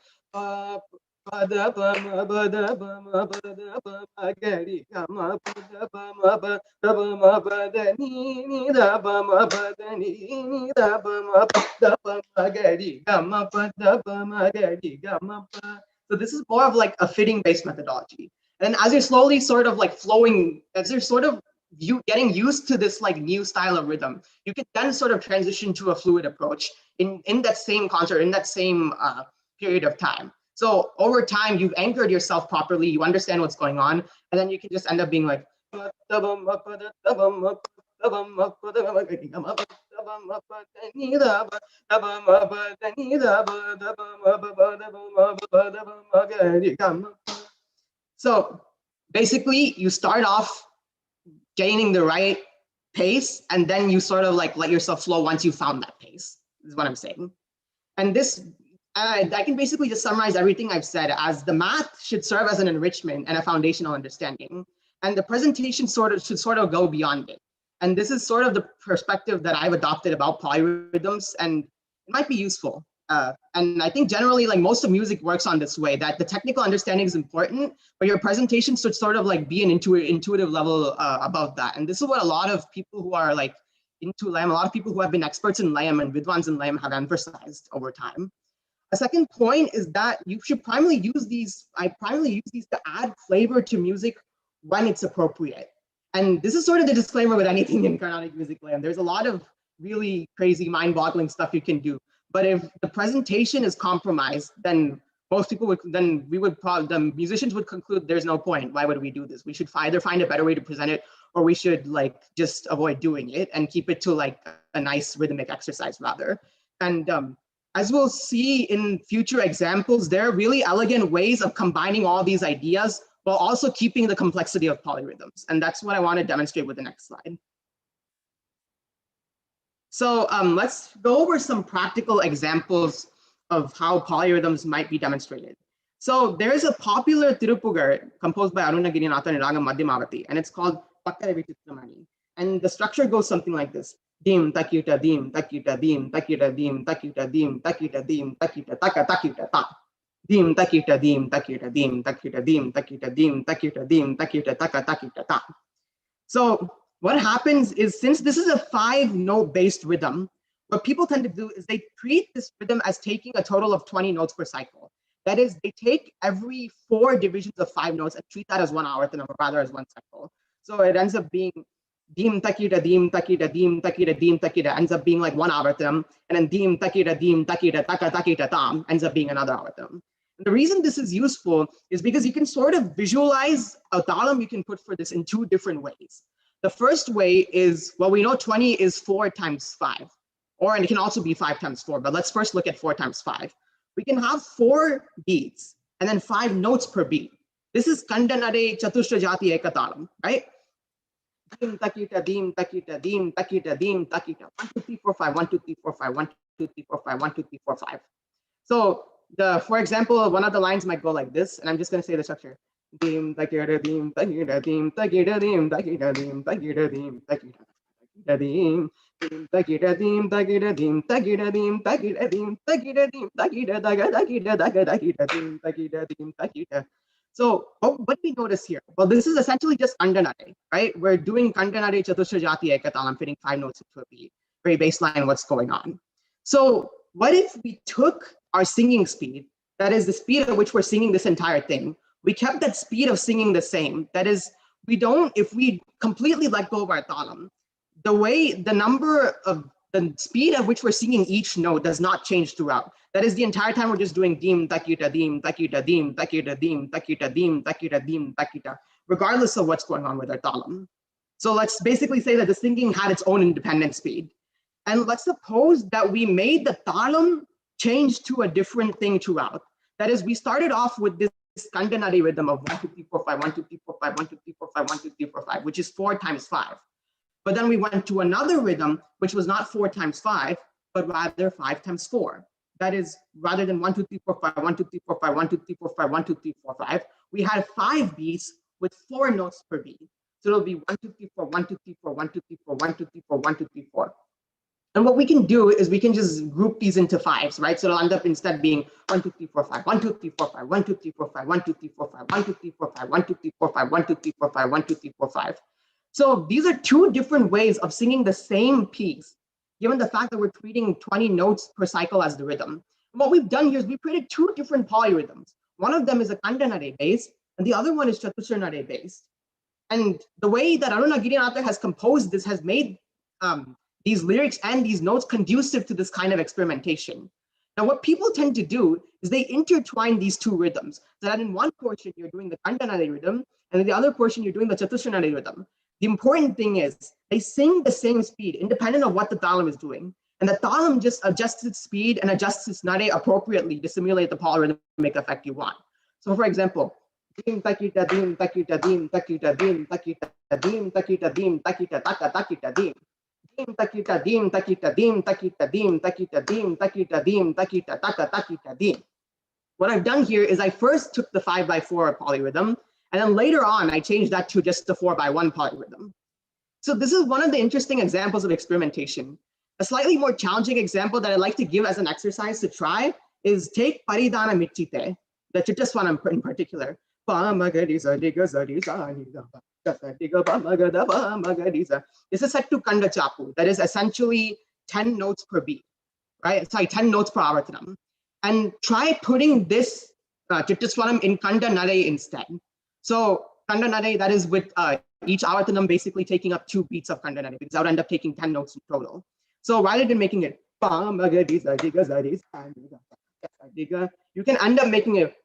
A: So this is more of like a fitting based methodology. And as you're slowly sort of like flowing, as you're sort of getting used to this like new style of rhythm, you can then sort of transition to a fluid approach in that same concert, in that same period of time. So over time, you've anchored yourself properly, you understand what's going on, and then you can just end up being like, so basically you start off gaining the right pace, and then you sort of like let yourself flow once you found that pace, is what I'm saying. And this, I can basically just summarize everything I've said as the math should serve as an enrichment and a foundational understanding. And the presentation should sort of go beyond it. And this is sort of the perspective that I've adopted about polyrhythms, and it might be useful. And I think generally, like most of music works on this way, that the technical understanding is important, but your presentation should sort of like be an intuitive level above that. And this is what a lot of people who are like into Layam, a lot of people who have been experts in Layam and Vidwans in Layam have emphasized over time. A second point is that you should primarily use these to add flavor to music when it's appropriate. And this is sort of the disclaimer with anything in Carnatic music Layam. There's a lot of really crazy, mind-boggling stuff you can do. But if the presentation is compromised, then the musicians would conclude there's no point. Why would we do this? We should either find a better way to present it, or we should like just avoid doing it and keep it to like a nice rhythmic exercise rather. And as we'll see in future examples, there are really elegant ways of combining all these ideas, while also keeping the complexity of polyrhythms. And that's what I want to demonstrate with the next slide. So let's go over some practical examples of how polyrhythms might be demonstrated. So there's a popular Tirupugar composed by Aruna Girinatha and Raga Madhyamavati, and it's called Pakkare Vichitramani. And the structure goes something like this. Dim, takita, dim, takita, dim, takita, dim, takita, dim, takita, dim, takita, taka, takita, ta. Dim, takita, dim, takita, dim, takita, dim, takita, dim, takita, dim, takita, taka, takita, ta. So what happens is, since this is a 5-note based rhythm, what people tend to do is they treat this rhythm as taking a total of 20 notes per cycle. That is, they take every 4 divisions of 5 notes and treat that as one avartanam, or rather as one cycle. So it ends up being dim takita dim takita dim takita dim takita ends up being like one avartanam, and then dim takita dim takita taka takita tam ends up being another avartanam. And the reason this is useful is because you can sort of visualize a talam you can put for this in 2 different ways. The first way is, well, we know 20 is 4 times 5, and it can also be 5 times 4, but let's first look at 4 times 5. We can have 4 beats and then 5 notes per beat. This is Kandanade Chatushra Jati Ekatalam, right? Dim takita dim takita dim takita dim takita 1 2 3 4 5 1 2 3 4 5 1 2 3 4 5 1 2 3 4 5. So for example, one of the lines might go like this, and I'm just going to say the structure. Dim takita dim takita dim takita dim takita dim takita dim takita dim. Takita dim takita dim takita dim takita dim takita dim takita takita takita dim takita dim takita. So what do we notice here? Well, this is essentially just Kandanade, right? We're doing Kandanade Chatusra Jati Ekatalam, fitting 5 notes into a beat. Very baseline what's going on. So what if we took our singing speed, that is the speed at which we're singing this entire thing, we kept that speed of singing the same. That is, if we completely let go of our talam, the number of the speed at which we're singing each note does not change throughout. That is, the entire time we're just doing dim, takita, dim, takita, dim, takita, dim, takita, dim, takita, dim, takita, regardless of what's going on with our talam. So let's basically say that the singing had its own independent speed. And let's suppose that we made the talam change to a different thing throughout. That is, we started off with this Kandanade rhythm of 1 2 3 4 5 1 2 3 4 5 1 2 3 4 5 1 2 3 4 5, which is 4 times 5. But then we went to another rhythm, which was not 4 times 5, but rather 5 times 4. That is, rather than 1 2 3 4 5 1 2 3 4 5 1 2 3 4 5 1 2 3 4 5, we had 5 beats with 4 notes per beat. So it'll be 1 2 3 4 1 2 3 4 1 2 3 4 1 2 3 4 1 2 3 4. And what we can do is we can just group these into 5s, right? So it'll end up instead being 1 2 3 4 5 1 2 3 4 5 1 2 3 4 5 1 2 3 4 5 1 2 3 4 5 1 2 3 4 5 1 2 3 4 5 1 2 3 4 5. So these are 2 different ways of singing the same piece, given the fact that we're treating 20 notes per cycle as the rhythm. And what we've done here is we've created 2 different polyrhythms. One of them is a Kandanade based, and the other one is Chatusranade based. And the way that Aruna Girinatha has composed this has made these lyrics and these notes conducive to this kind of experimentation. Now, what people tend to do is they intertwine these 2 rhythms, so that in one portion you're doing the Kandanade rhythm, and in the other portion you're doing the Chatusranade rhythm. The important thing is they sing the same speed, independent of what the talam is doing. And the talam just adjusts its speed and adjusts its nade appropriately to simulate the polyrhythmic effect you want. So for example, dim takita dim takita dim takita dim takita dim takita dim takita taka takita dim. Dim takita dim takita dim takita dim takita dim takita dim takita taka takita dim. What I've done here is I first took the 5/4 polyrhythm, and then later on, I changed that to just the 4/1 polyrhythm. So this is one of the interesting examples of experimentation. A slightly more challenging example that I'd like to give as an exercise to try is take Paridana Michite, the Chittaswanam in particular. This is set to Kanda Chapu. That is essentially 10 notes per beat, right? Sorry, 10 notes per avartanam. And try putting this Chittaswanam in Kanda Nade instead. So Kanda Nade, that is with each avartanam basically taking up 2 beats of Kanda Nade, because I would end up taking 10 notes in total. So rather than making it, you can end up making it,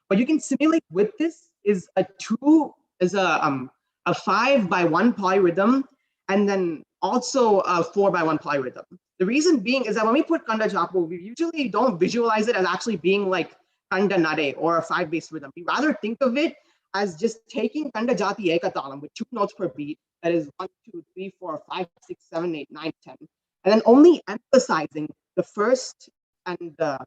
A: what you can simulate with this is a 5/1 polyrhythm, and then also a 4/1 polyrhythm. The reason being is that when we put Kanda Chapu, we usually don't visualize it as actually being like Kanda Nare or a 5-based rhythm. We rather think of it as just taking Kanda Jati Ekatalam with 2 notes per beat, that is 1, 2, 3, 4, 5, 6, 7, 8, 9, 10, and then only emphasizing the first and the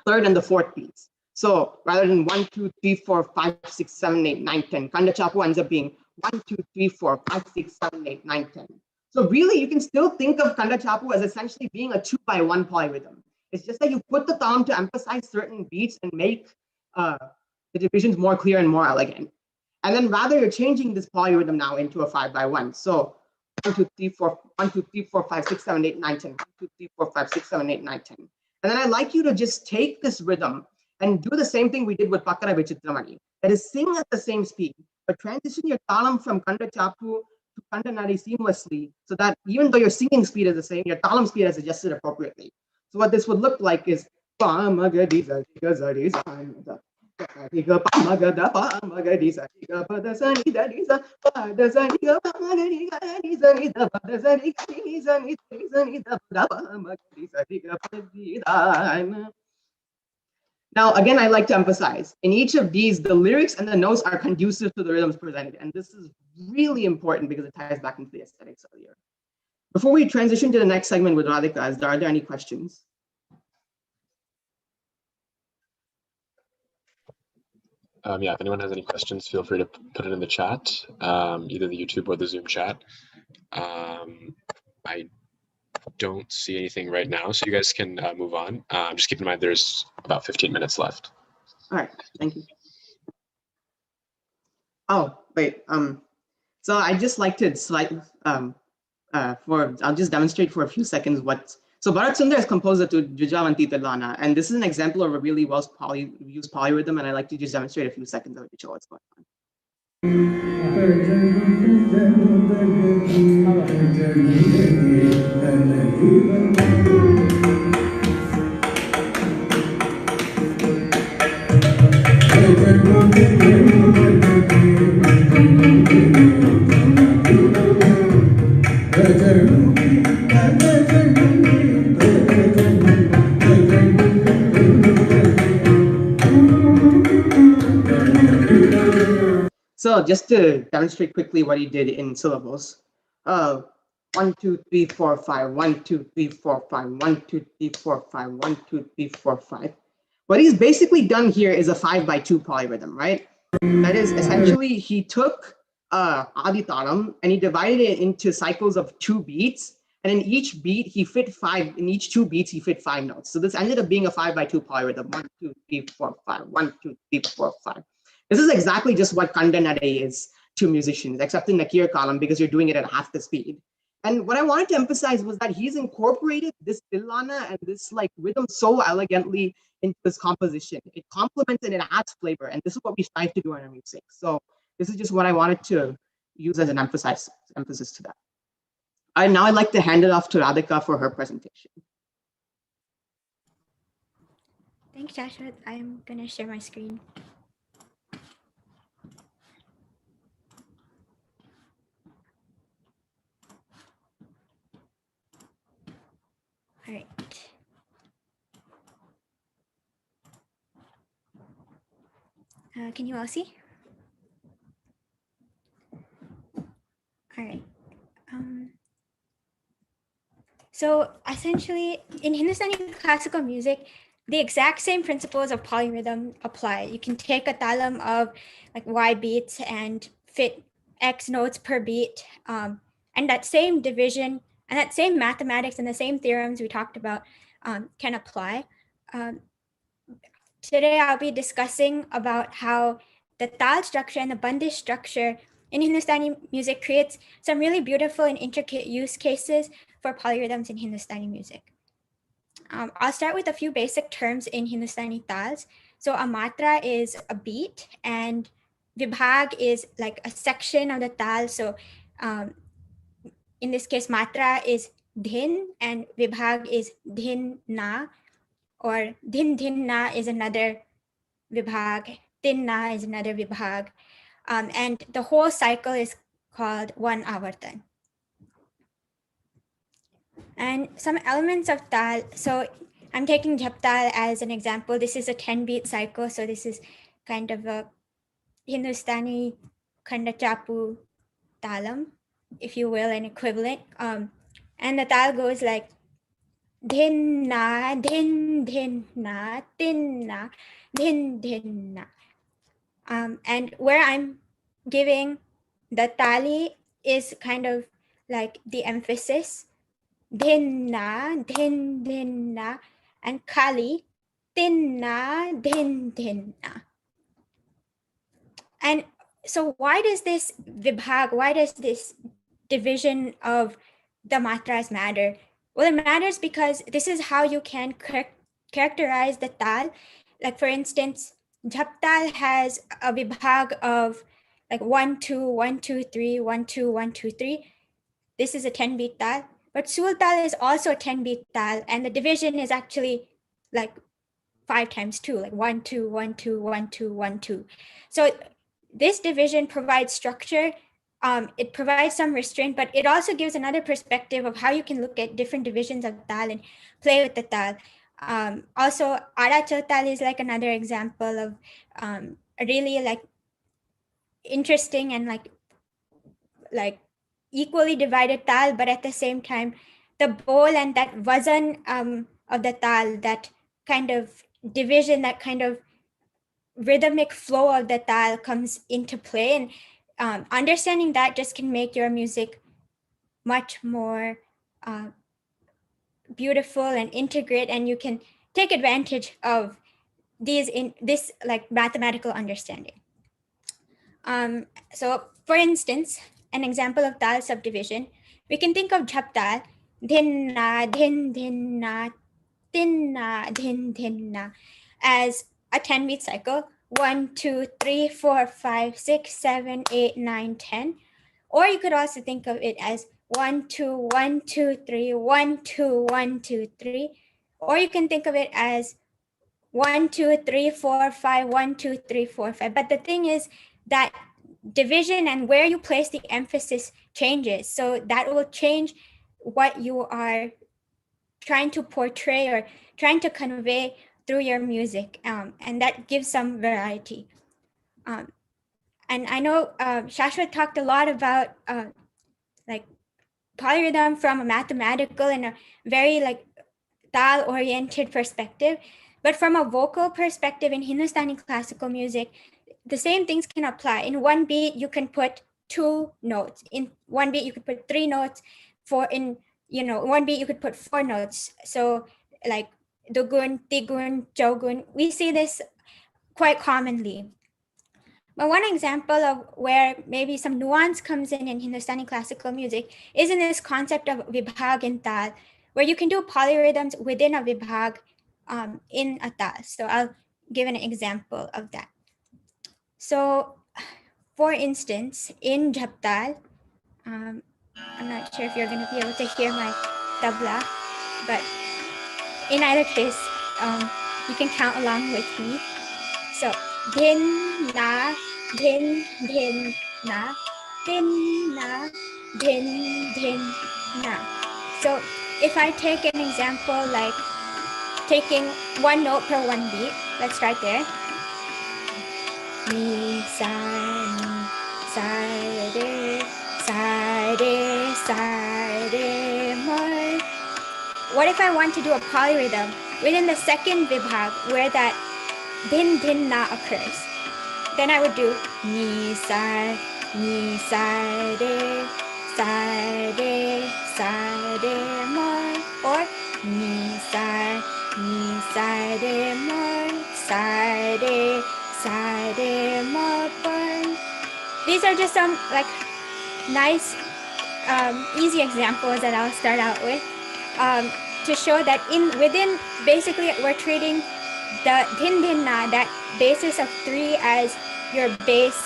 A: third and the fourth beats. So rather than 1, 2, 3, 4, 5, 6, 7, 8, 9, 10, Kanda Chapu ends up being 1, 2, 3, 4, 5, 6, 7, 8, 9, 10. So really, you can still think of Kanda Chapu as essentially being a 2/1 polyrhythm. It's just that you put the talam to emphasize certain beats and make the divisions more clear and more elegant. And then rather, you're changing this polyrhythm now into a 5/1. So 1, 2, 3, 4, 1, 2, 3, 4, 5, 6, 7, 8, 9, 10. 1, 2, 3, 4, 5, 6, 7, 8, 9, 10. And then I'd like you to just take this rhythm and do the same thing we did with Pakara Vichitramani. That is, sing at the same speed, but transition your talam from Kanda Chapu to Kanda Nadi seamlessly, so that even though your singing speed is the same, your talam speed is adjusted appropriately. So what this would look like is now, again, I like to emphasize, in each of these, the lyrics and the notes are conducive to the rhythms presented. And this is really important because it ties back into the aesthetics earlier. Before we transition to the next segment with Radhika, are there any questions?
C: Yeah, if anyone has any questions, feel free to put it in the chat, either the YouTube or the Zoom chat. I don't see anything right now, so you guys can move on. Just keep in mind there's about 15 minutes left.
A: All right, thank you. Oh, wait, so I just like to I'll just demonstrate for a few seconds what, so Bharat Sundar has composed it to Jujavanti Tilana, and this is an example of a really well used polyrhythm, and I like to just demonstrate a few seconds of it to show what's going on. So just to demonstrate quickly what he did in syllables, 1, 2, 3, 4, 5, 1, 2, 3, 4, 5, 1, 2, 3, 4, 5, 1, 2, 3, 4, 5. What he's basically done here is a 5/2 polyrhythm, right? That is, essentially, he took Adi Talam and he divided it into cycles of 2 beats. And in each beat, he fit 5. In each 2 beats, he fit 5 notes. So this ended up being a 5/2 polyrhythm. 1, 2, 3, 4, 5. 1, 2, 3, 4, 5. This is exactly just what Kanda Nade is to musicians, except in Nakir column, because you're doing it at half the speed. And what I wanted to emphasize was that he's incorporated this Tilana and this like rhythm so elegantly into this composition. It complements and it adds flavor. And this is what we strive to do in our music. So this is just what I wanted to use as an emphasis to that. Now I'd like to hand it off to Radhika for her presentation.
B: Thanks, Sashwat. I'm gonna share my screen. All right. Can you all see? All right. So essentially, in Hindustani classical music, the exact same principles of polyrhythm apply. You can take a talam of like Y beats and fit X notes per beat, and that same division and that same mathematics and the same theorems we talked about can apply. Today, I'll be discussing about how the tal structure and the bandish structure in Hindustani music creates some really beautiful and intricate use cases for polyrhythms in Hindustani music. I'll start with a few basic terms in Hindustani tals. So a matra is a beat and vibhag is like a section of the tal. So in this case, matra is dhin and vibhag is dhin na, or dhin dhin na is another vibhag, tin na is another vibhag. And the whole cycle is called one avartan. And some elements of tal, so I'm taking jhap-tal as an example. This is a 10-beat cycle, so this is kind of a Hindustani khanda chapu talam, if you will, an equivalent. And the tal goes like dhin na, dhin dhin na, din na, dhin dhin na. And where I'm giving the tali is kind of like the emphasis, dhin na, dhin dhin na, and kali, din na, din na. And so why does this vibhag, why does this division of the matras matter? Well, it matters because this is how you can characterize the tal. Like for instance, jhap-tal has a vibhag of like 1 2 1 2 3 1 2 1 2 3. This is a 10-beat tal, but sul tal is also a 10-beat tal, and the division is actually like 5 times 2, like 1 2 1 2 1 2 1 2. So this division provides structure. It provides some restraint, but it also gives another perspective of how you can look at different divisions of tal and play with the tal. Also, Arachal tal is like another example of a really like interesting and like equally divided tal, but at the same time, the bowl and that vazan of the tal, that kind of division, that kind of rhythmic flow of the tal comes into play. And understanding that just can make your music much more beautiful and integrate, and you can take advantage of these in this like mathematical understanding. So for instance, an example of tal subdivision, we can think of jhap tal, dhin na, dhin dhin na, din na, dhin dhin na, as a 10-beat cycle, 1 2 3 4 5 6 7 8 9 10. Or you could also think of it as 1 2 1 2 3 1 2 1 2 3. Or you can think of it as 1 2 3 4 5 1 2 3 4 5. But the thing is that division and where you place the emphasis changes, so that will change what you are trying to portray or trying to convey through your music, and that gives some variety. And I know Sashwat talked a lot about like polyrhythm from a mathematical and a very like tal oriented perspective, but from a vocal perspective in Hindustani classical music, the same things can apply. In one beat, you can put 2 notes. In one beat, you could put 3 notes. One beat, you could put 4 notes. So like dugun, tigun, chogun, we see this quite commonly. But one example of where maybe some nuance comes in Hindustani classical music is in this concept of vibhag and tal, where you can do polyrhythms within a vibhag in a tal. So I'll give an example of that. So for instance, in jhap-tal, I'm not sure if you're going to be able to hear my tabla, but in either case, you can count along with me. So din na, din din na, din na, din din na. So if I take an example like taking 1 note per 1 beat, let's start there. Mi, sa, re, sa, re, sa, re, ma. What if I want to do a polyrhythm within the second vibhag where that din din na occurs? Then I would do mi, sa, re, sa, re, ma, or mi, sa, re, ma, sa, re, ma, pa. These are just some like nice, easy examples that I'll start out with to show that within basically we're treating the din din na, that basis of 3, as your base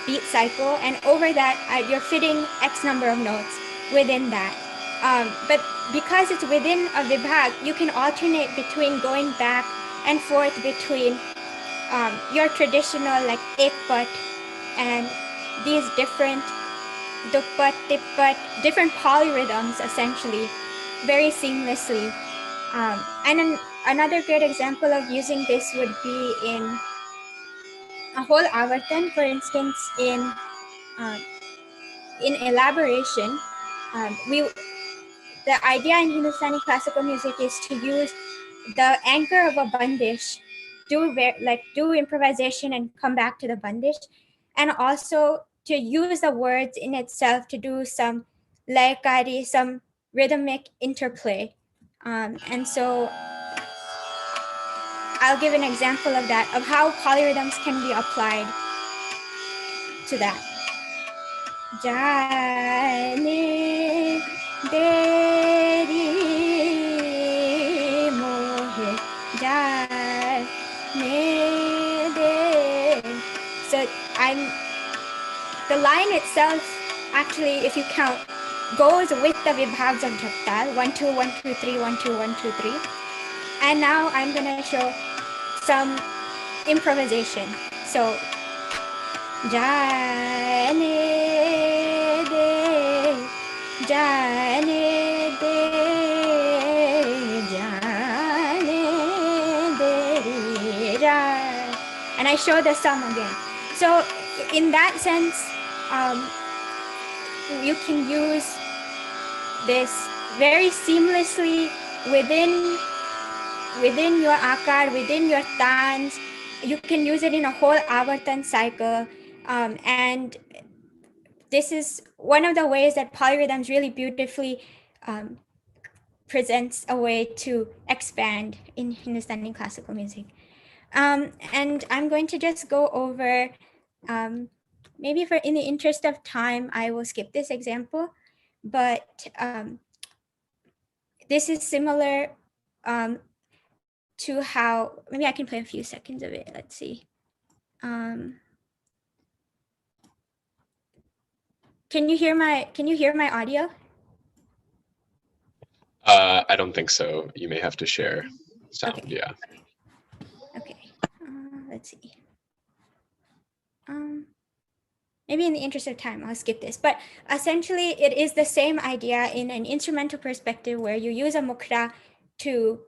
B: beat cycle, and over that you're fitting X number of notes within that. But because it's within a vibhag, you can alternate between going back and forth between your traditional like ekpat and these different dukpat, tippat, different polyrhythms essentially very seamlessly. Another great example of using this would be in a whole avartan, for instance, in elaboration. The idea in Hindustani classical music is to use the anchor of a bandish, do improvisation and come back to the bandish, and also to use the words in itself to do some laikari, some rhythmic interplay. And so I'll give an example of that, of how polyrhythms can be applied to that. Jaane deri mohe jaane de. So the line itself, actually, if you count, goes with the vibhavs of Japtal, 1 2 1 2 3 1 2 1 2 3. And now I'm gonna show some improvisation. So jaane de, jaane de, jaane de ra. And I show the sum again. So in that sense, you can use this very seamlessly within your akar, within your tans. You can use it in a whole avartan cycle. And this is one of the ways that polyrhythms really beautifully presents a way to expand in Hindustani classical music. And I'm going to just go over, maybe in the interest of time, I will skip this example, but this is similar to how, maybe I can play a few seconds of it. Let's see. Can you hear my audio?
C: I don't think so. You may have to share sound.
B: Okay.
C: Yeah.
B: Okay. Let's see. Maybe in the interest of time, I'll skip this. But essentially, it is the same idea in an instrumental perspective where you use a mukra to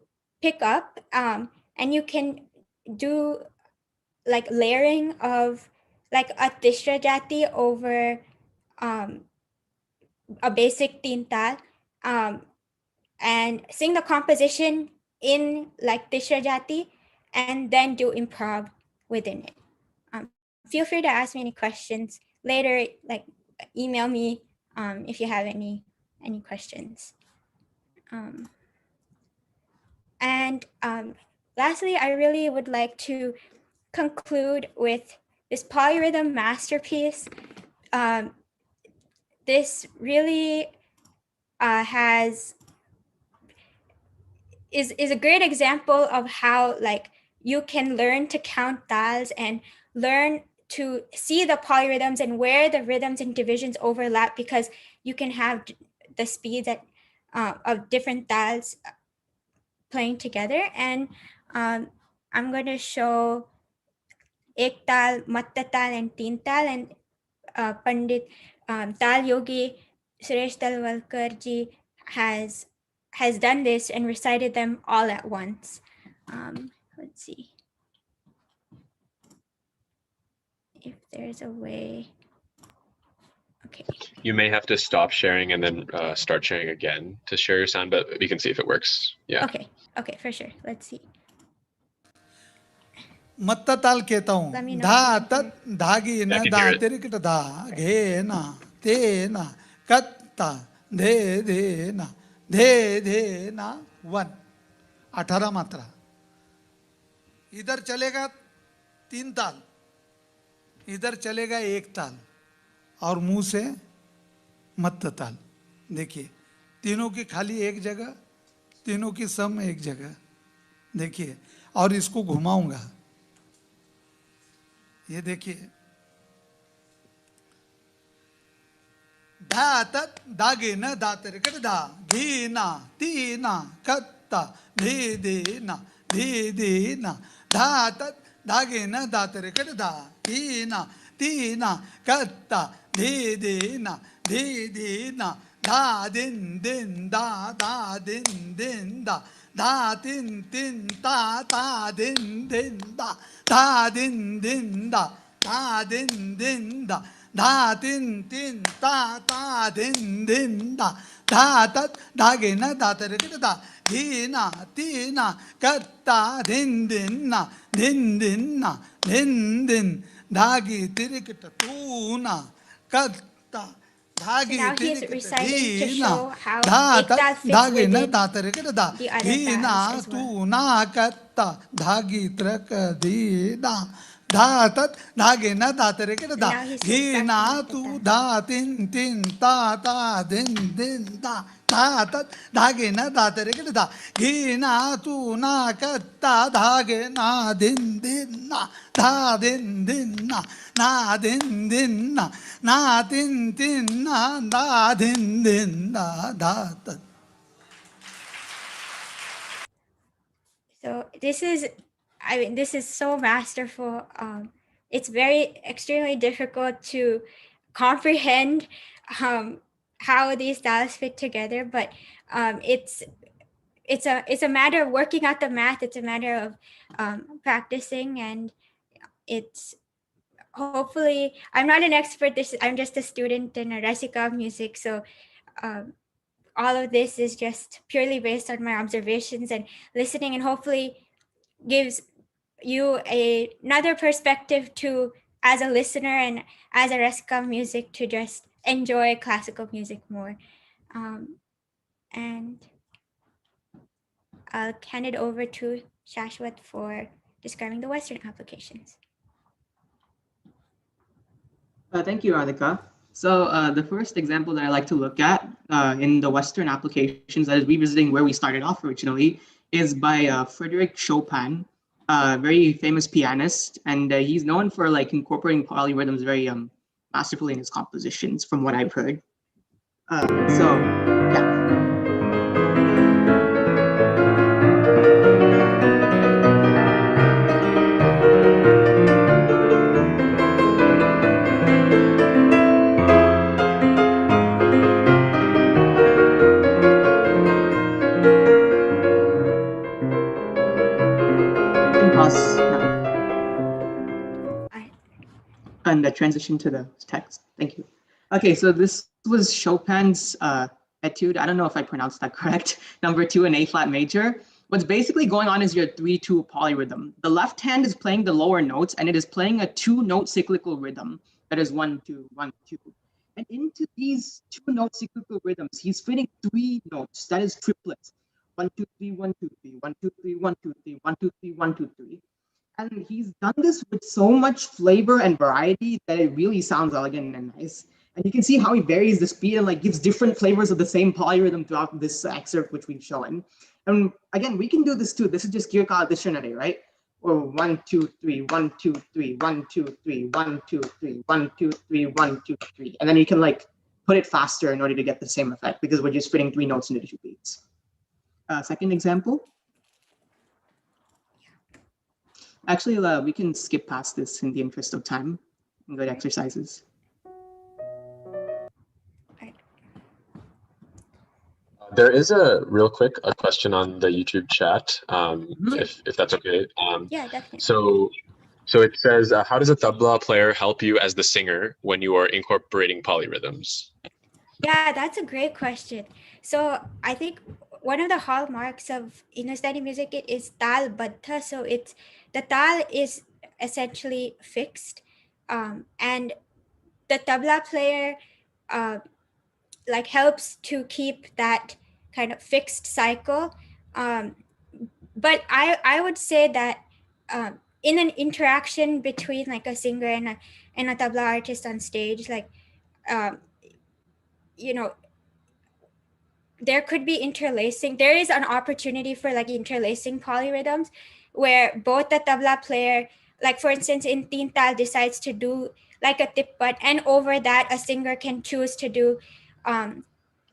B: pick up, and you can do like layering of like a tishra jati over a basic teen tal, and sing the composition in like tishra jati, and then do improv within it. Feel free to ask me any questions later, like email me if you have any questions. And lastly, I really would like to conclude with this polyrhythm masterpiece. This really is a great example of how like you can learn to count tals and learn to see the polyrhythms and where the rhythms and divisions overlap, because you can have the speeds of different tals playing together. And I'm going to show ek tal, matta tal, and teen tal, and Pandit Tal Yogi Suresh Talwalkar ji has done this and recited them all at once. Let's see if there's a way. Okay.
C: You may have to stop sharing and then start sharing again to share your sound, but we can see if it works. Yeah.
B: Okay, for sure. Let's see.
E: मत्ता ताल कहता हूँ धा तत धागी न धा तिरिकट धा घे ना ते ना कत्ता धे धे ना 1 18 मात्रा. इधर चलेगा 3 ताल, इधर चलेगा 1 ताल, और मुंह से मत्ता ताल. देखिए तीनों की खाली एक जगह, तीनों की सम एक जगह. देखिए, और इसको घुमाऊंगा. ये देखिए धा तत धागे न धा तिरकट धा घी ना ती ना कत्ता धे धे ना धा तत धागे न धा तिरकट धा घी ना ती ना कत्ता धे धे ना da din din da da din din da tin tin ta din din da din din da din din da tin tin ta din din da tat da ge na da tar ke da hi na ti na katta din din din da gi tir ke tu na katta
B: So now he's reciting to show how big that fits
E: धागे न
B: within
E: दातर के दा
B: the other
E: ही ना
B: vowels as
E: तू
B: well.
E: ना कत्ता धागी त्रक दी दा धातत धागे न दातर के दा
B: Now he
E: he
B: switched back
E: ना
B: to
E: तू
B: Matata.
E: धा तिन तिन ता दिन दा धातत धागे न दातर के दा ही ना तू ना कत्ता धागे ना दिन ना धा दिन na din na tin na da din da da.
B: So this is, I mean, this is so masterful. It's very extremely difficult to comprehend how these styles fit together, but it's a matter of working out the math. It's a matter of practicing, and it's hopefully, I'm not an expert. I'm just a student and a Rasika of music, so all of this is just purely based on my observations and listening, and hopefully gives you another perspective to, as a listener and as a Rasika of music, to just enjoy classical music more. And I'll hand it over to Sashwat for describing the Western applications.
A: Thank you, Radhika. So the first example that I like to look at in the Western applications, that is revisiting where we started off originally, is by Frederick Chopin, a very famous pianist, and he's known for like incorporating polyrhythms very masterfully in his compositions, from what I've heard. So yeah. Pause now. And the transition to the text. Thank you. Okay, so this was Chopin's etude. I don't know if I pronounced that correct. Number 2 in A flat major. What's basically going on is your 3-2 polyrhythm. The left hand is playing the lower notes, and it is playing a 2-note cyclical rhythm. That is 1, 2, 1, 2. And into these 2-note cyclical rhythms, he's fitting 3 notes. That is triplets. 1, 2, 3, 1, 2, 3, 1, 2, 3, 1, 2, 3, 1, 2, 3, 1, 2, 3. And he's done this with so much flavor and variety that it really sounds elegant and nice. And you can see how he varies the speed and like gives different flavors of the same polyrhythm throughout this excerpt, which we've shown. And again, we can do this too. This is just Kirka Dictionary, right? Or 1, 2, 3, 1, 2, 3, 1, 2, 3, 1, 2, 3, 1, 2, 3, 1, 2, 3. And then you can like put it faster in order to get the same effect because we're just fitting 3 notes into 2 beats. Second example. Actually, we can skip past this in the interest of time and go to exercises.
C: There is a question on the YouTube chat, if that's okay.
B: Yeah, definitely.
C: So it says, how does a tabla player help you as the singer when you are incorporating polyrhythms?
B: Yeah, that's a great question. So I think one of the hallmarks of Hindustani music is tal baddha. So it's the tal is essentially fixed, and the tabla player like helps to keep that kind of fixed cycle. But I would say that in an interaction between like a singer and a tabla artist on stage, like you know, there could be interlacing. There is an opportunity for like interlacing polyrhythms where both the tabla player, like for instance in Teen Tal, decides to do like a tippat, and over that a singer can choose to do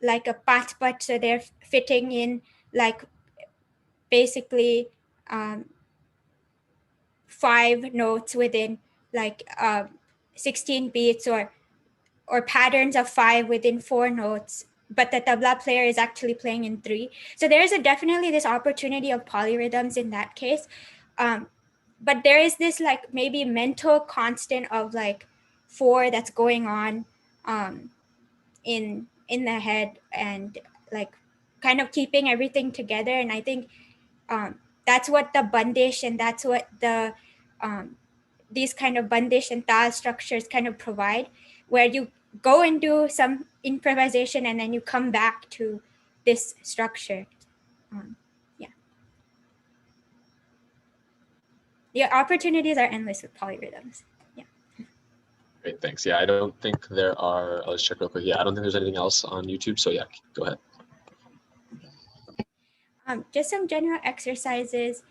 B: like a patpat, so they're fitting in like basically 5 notes within like 16 beats, or patterns of 5 within 4 notes but the tabla player is actually playing in 3. So there is definitely this opportunity of polyrhythms in that case. But there is this like maybe mental constant of like 4 that's going on in the head, and like kind of keeping everything together. And I think that's what the bandish and that's what the these kind of bandish and tal structures kind of provide, where you go and do some improvisation and then you come back to this structure. Yeah, the opportunities are endless with polyrhythms.
C: Great, thanks. Yeah, I don't think there are, I'll just check real quick. Yeah, I don't think there's anything else on YouTube. So yeah, go ahead.
B: Just some general exercises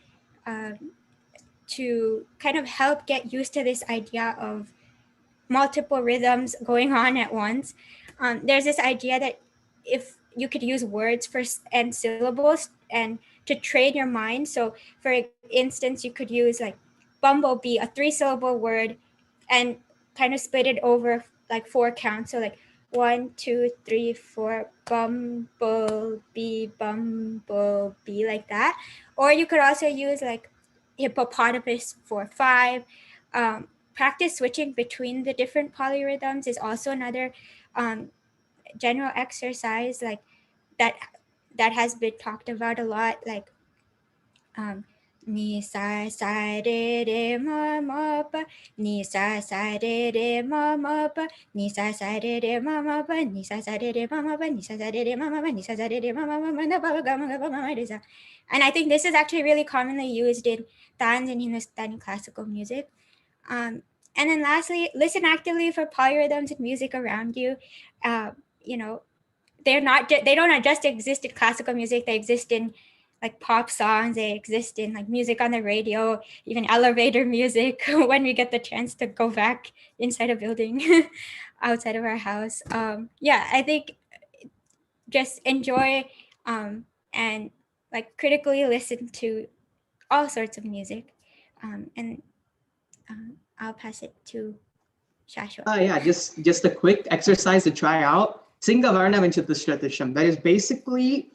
B: to kind of help get used to this idea of multiple rhythms going on at once. There's this idea that if you could use words and syllables and to train your mind. So for instance, you could use like bumblebee, a 3-syllable word, and kind of split it over like 4 counts. So like 1, 2, 3, 4, bumblebee, bumblebee, like that. Or you could also use like hippopotamus for 5. Practice switching between the different polyrhythms is also another general exercise like that has been talked about a lot, like ni sa sa re ma ma pa, ni sa sa re ma ma pa, ni sa sa re ma ma pa, ni sa sa re ma ma pa, ni sa sa re ma ma pa, ni sa sa re ma ma ma ma na pa ga ma pa ma re sa. And I think this is actually really commonly used in tanz in Hindustani classical music. And then lastly, listen actively for polyrhythms and music around you. You know, they don't just exist in classical music. They exist in like pop songs. They exist in like music on the radio, even elevator music when we get the chance to go back inside a building outside of our house. Yeah, I think just enjoy and like critically listen to all sorts of music. And I'll pass it to Sashwat.
A: Yeah, just a quick exercise to try out. Singavarnam and Chatushratisham. That is basically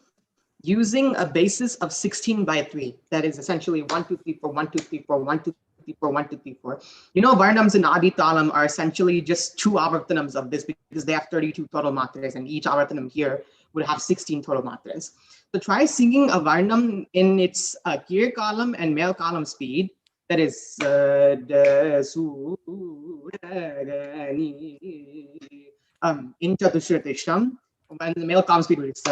A: using a basis of 16 by 3. That is essentially 1, 2, 3, 4, 1, 2, 3, 4, 1, 2, 3, 4, 1, 2, 3, 4. You know, Varnams in Adi Talam are essentially just 2 avartanams of this because they have 32 total matras, and each avartanam here would have 16 total matras. So try singing a Varnam in its Kir column and male column speed. That is in Chatushratisham. When the male column speed is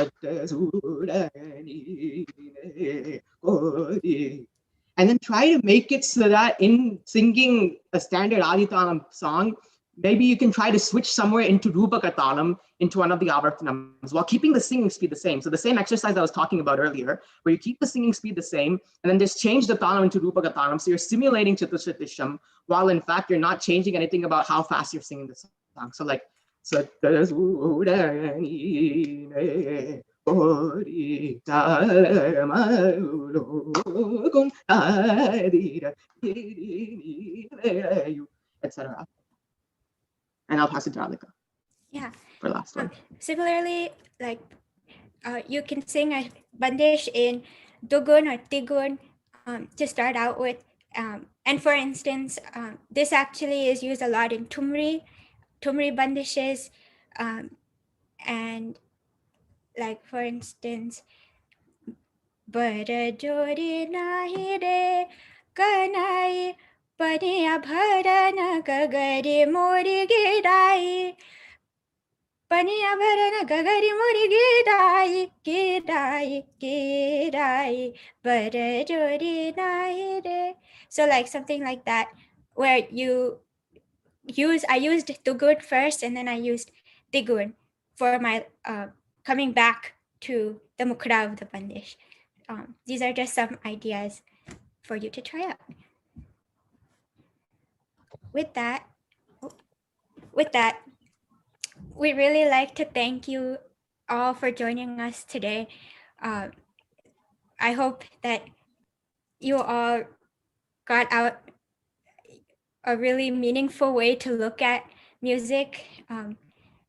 A: and then try to make it so that in singing a standard Aditalam song, maybe you can try to switch somewhere into Rupakatalam into one of the avartanams while keeping the singing speed the same. So the same exercise I was talking about earlier, where you keep the singing speed the same and then just change the talam into Rupakatalam. So you're simulating Chatushratisham while in fact you're not changing anything about how fast you're singing the song. So like etc. And I'll pass it to Radhika.
B: Yeah.
A: For last one.
B: Similarly, like you can sing a bandish in dugun or tigun to start out with. And for instance, this actually is used a lot in tumri bandishes. And like for instance, Bara jodi nahi re kanai paniya bharana gagari mori girai. Paniya bharana gagari mori girai, girai, girai, bara jodi nahi re. So like something like that, where I used Dugun first and then I used Digun for my coming back to the Mukra of the Bandish. These are just some ideas for you to try out. With that, we really like to thank you all for joining us today. I hope that you all got out a really meaningful way to look at music,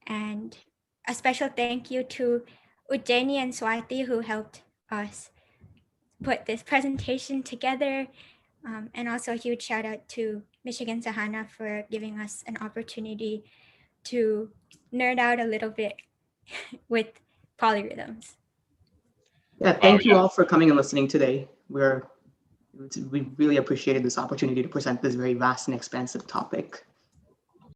B: and a special thank you to Ujjeni and Swati who helped us put this presentation together. And also a huge shout out to Michigan Sahana for giving us an opportunity to nerd out a little bit with polyrhythms.
A: Yeah, thank you all for coming and listening today. We really appreciated this opportunity to present this very vast and expansive topic.